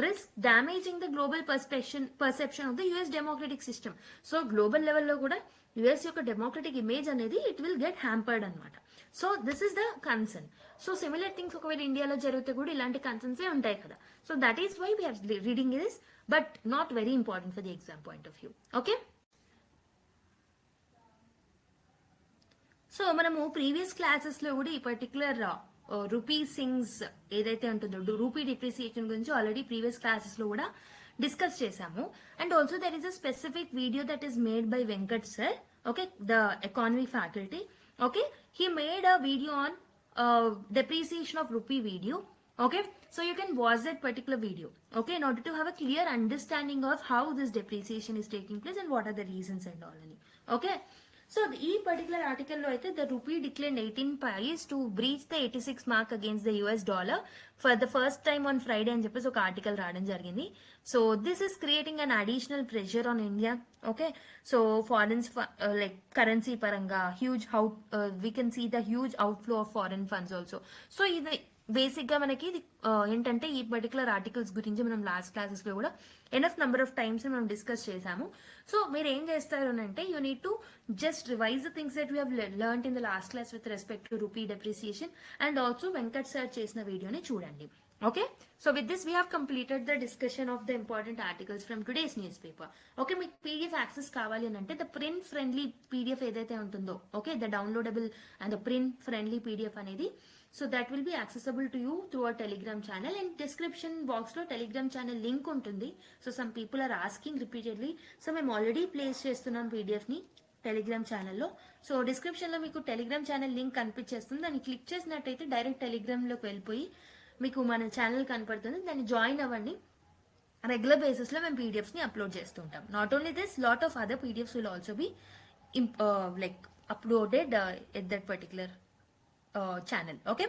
risk damaging the global perception of the US democratic system. So global లెవెల్లో కూడా US యొక్క democratic image అనేది it will get hampered అనమాట. So this is the concern. So similar things ఒకవేళ ఇండియాలో జరిగితే కూడా ఇలాంటి కన్సర్న్స్ ఉంటాయి కదా. So that is why we are reading this, but not very important for the exam point of view. Okay, so మనము previous classes లో కూడా ఈ పర్టికులర్ రూపీ సింగ్స్ ఏదైతే ఉంటుందో రూపీ డిప్రిసియేషన్ గురించి ఆల్రెడీ ప్రీవియస్ క్లాసెస్ లో కూడా డిస్కస్ చేసాము. And also there is a specific video that is made by Venkat sir, okay, the economy faculty. Okay, he made a video on depreciation of rupee video. Okay, so you can watch that particular video, okay, in order to have a clear understanding of how this depreciation is taking place and what are the reasons and all. Okay, so ఈ particular article లో అయితే the rupee decline 18 paise to breach the 86 mark against the US dollar for the first time on Friday అని చెప్పేసి ఒక article రావడం జరిగింది. So this is creating an additional pressure on India. Okay, so forex like currency పరంగా huge we can see the huge outflow of foreign funds also. So ఇది basic గా మనకి ఏంటంటే ఈ పర్టికులర్ ఆర్టికల్స్ గురించి మనం లాస్ట్ క్లాసెస్ లో కూడా ఎనఫ్ నెంబర్ ఆఫ్ టైమ్స్ మనం డిస్కస్ చేసాము. సో మీరు ఏం చేస్తారు అంటే you need to just revise the things that we have learned in the last class with respect to rupee depreciation and also Venkat sir చేసిన వీడియోని చూడండి. Okay, so with this we have completed the discussion of the important articles from today's news paper. Okay, మీకు PDF access కావాలి అని అంటే the print friendly PDF ఏదైతే ఉంటుందో, okay, the downloadable and the print friendly PDF అనేది, so that will be accessible to you through our telegram channel. And description box lo telegram channel link untundi. So some people are asking repeatedly, so మేము already place చేస్తున్నాం pdf ని Telegram ఛానల్లో. So description లో మీకు Telegram channel link కనిపించేస్తుంది, దాన్ని click చేసినట్టయితే direct Telegram లోకి వెళ్ళిపోయి మీకు మన ఛానల్ కనపడుతుంది, దాన్ని జాయిన్ అవ్వండి. రెగ్యులర్ బేసిస్ లో మేము పీడిఎఫ్స్ ని అప్లోడ్ చేస్తుంటాం. Not only this, lot of other PDFs will also be like uploaded at that particular channel. Okay,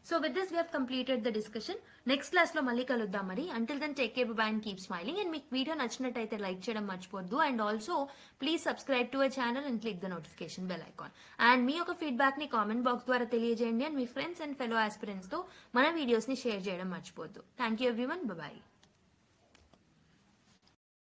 so with this we have completed the discussion. Next class లో మళ్ళీ కలుద్దాం మరి. Until then take care, bye and keep smiling. And మీకు video నచ్చినట్టయితే like చేయడం మర్చిపోద్దు. And also please subscribe to our channel and click the notification bell icon. And మీ యొక్క ఫీడ్బ్యాక్ ని కామెంట్ బాక్స్ ద్వారా తెలియజేయండి. అండ్ మీ ఫ్రెండ్స్ అండ్ ఫెలో ఆస్పిరెంట్స్ తో మన వీడియోస్ ని షేర్ చేయడం మర్చిపోద్దు. Thank you everyone, by.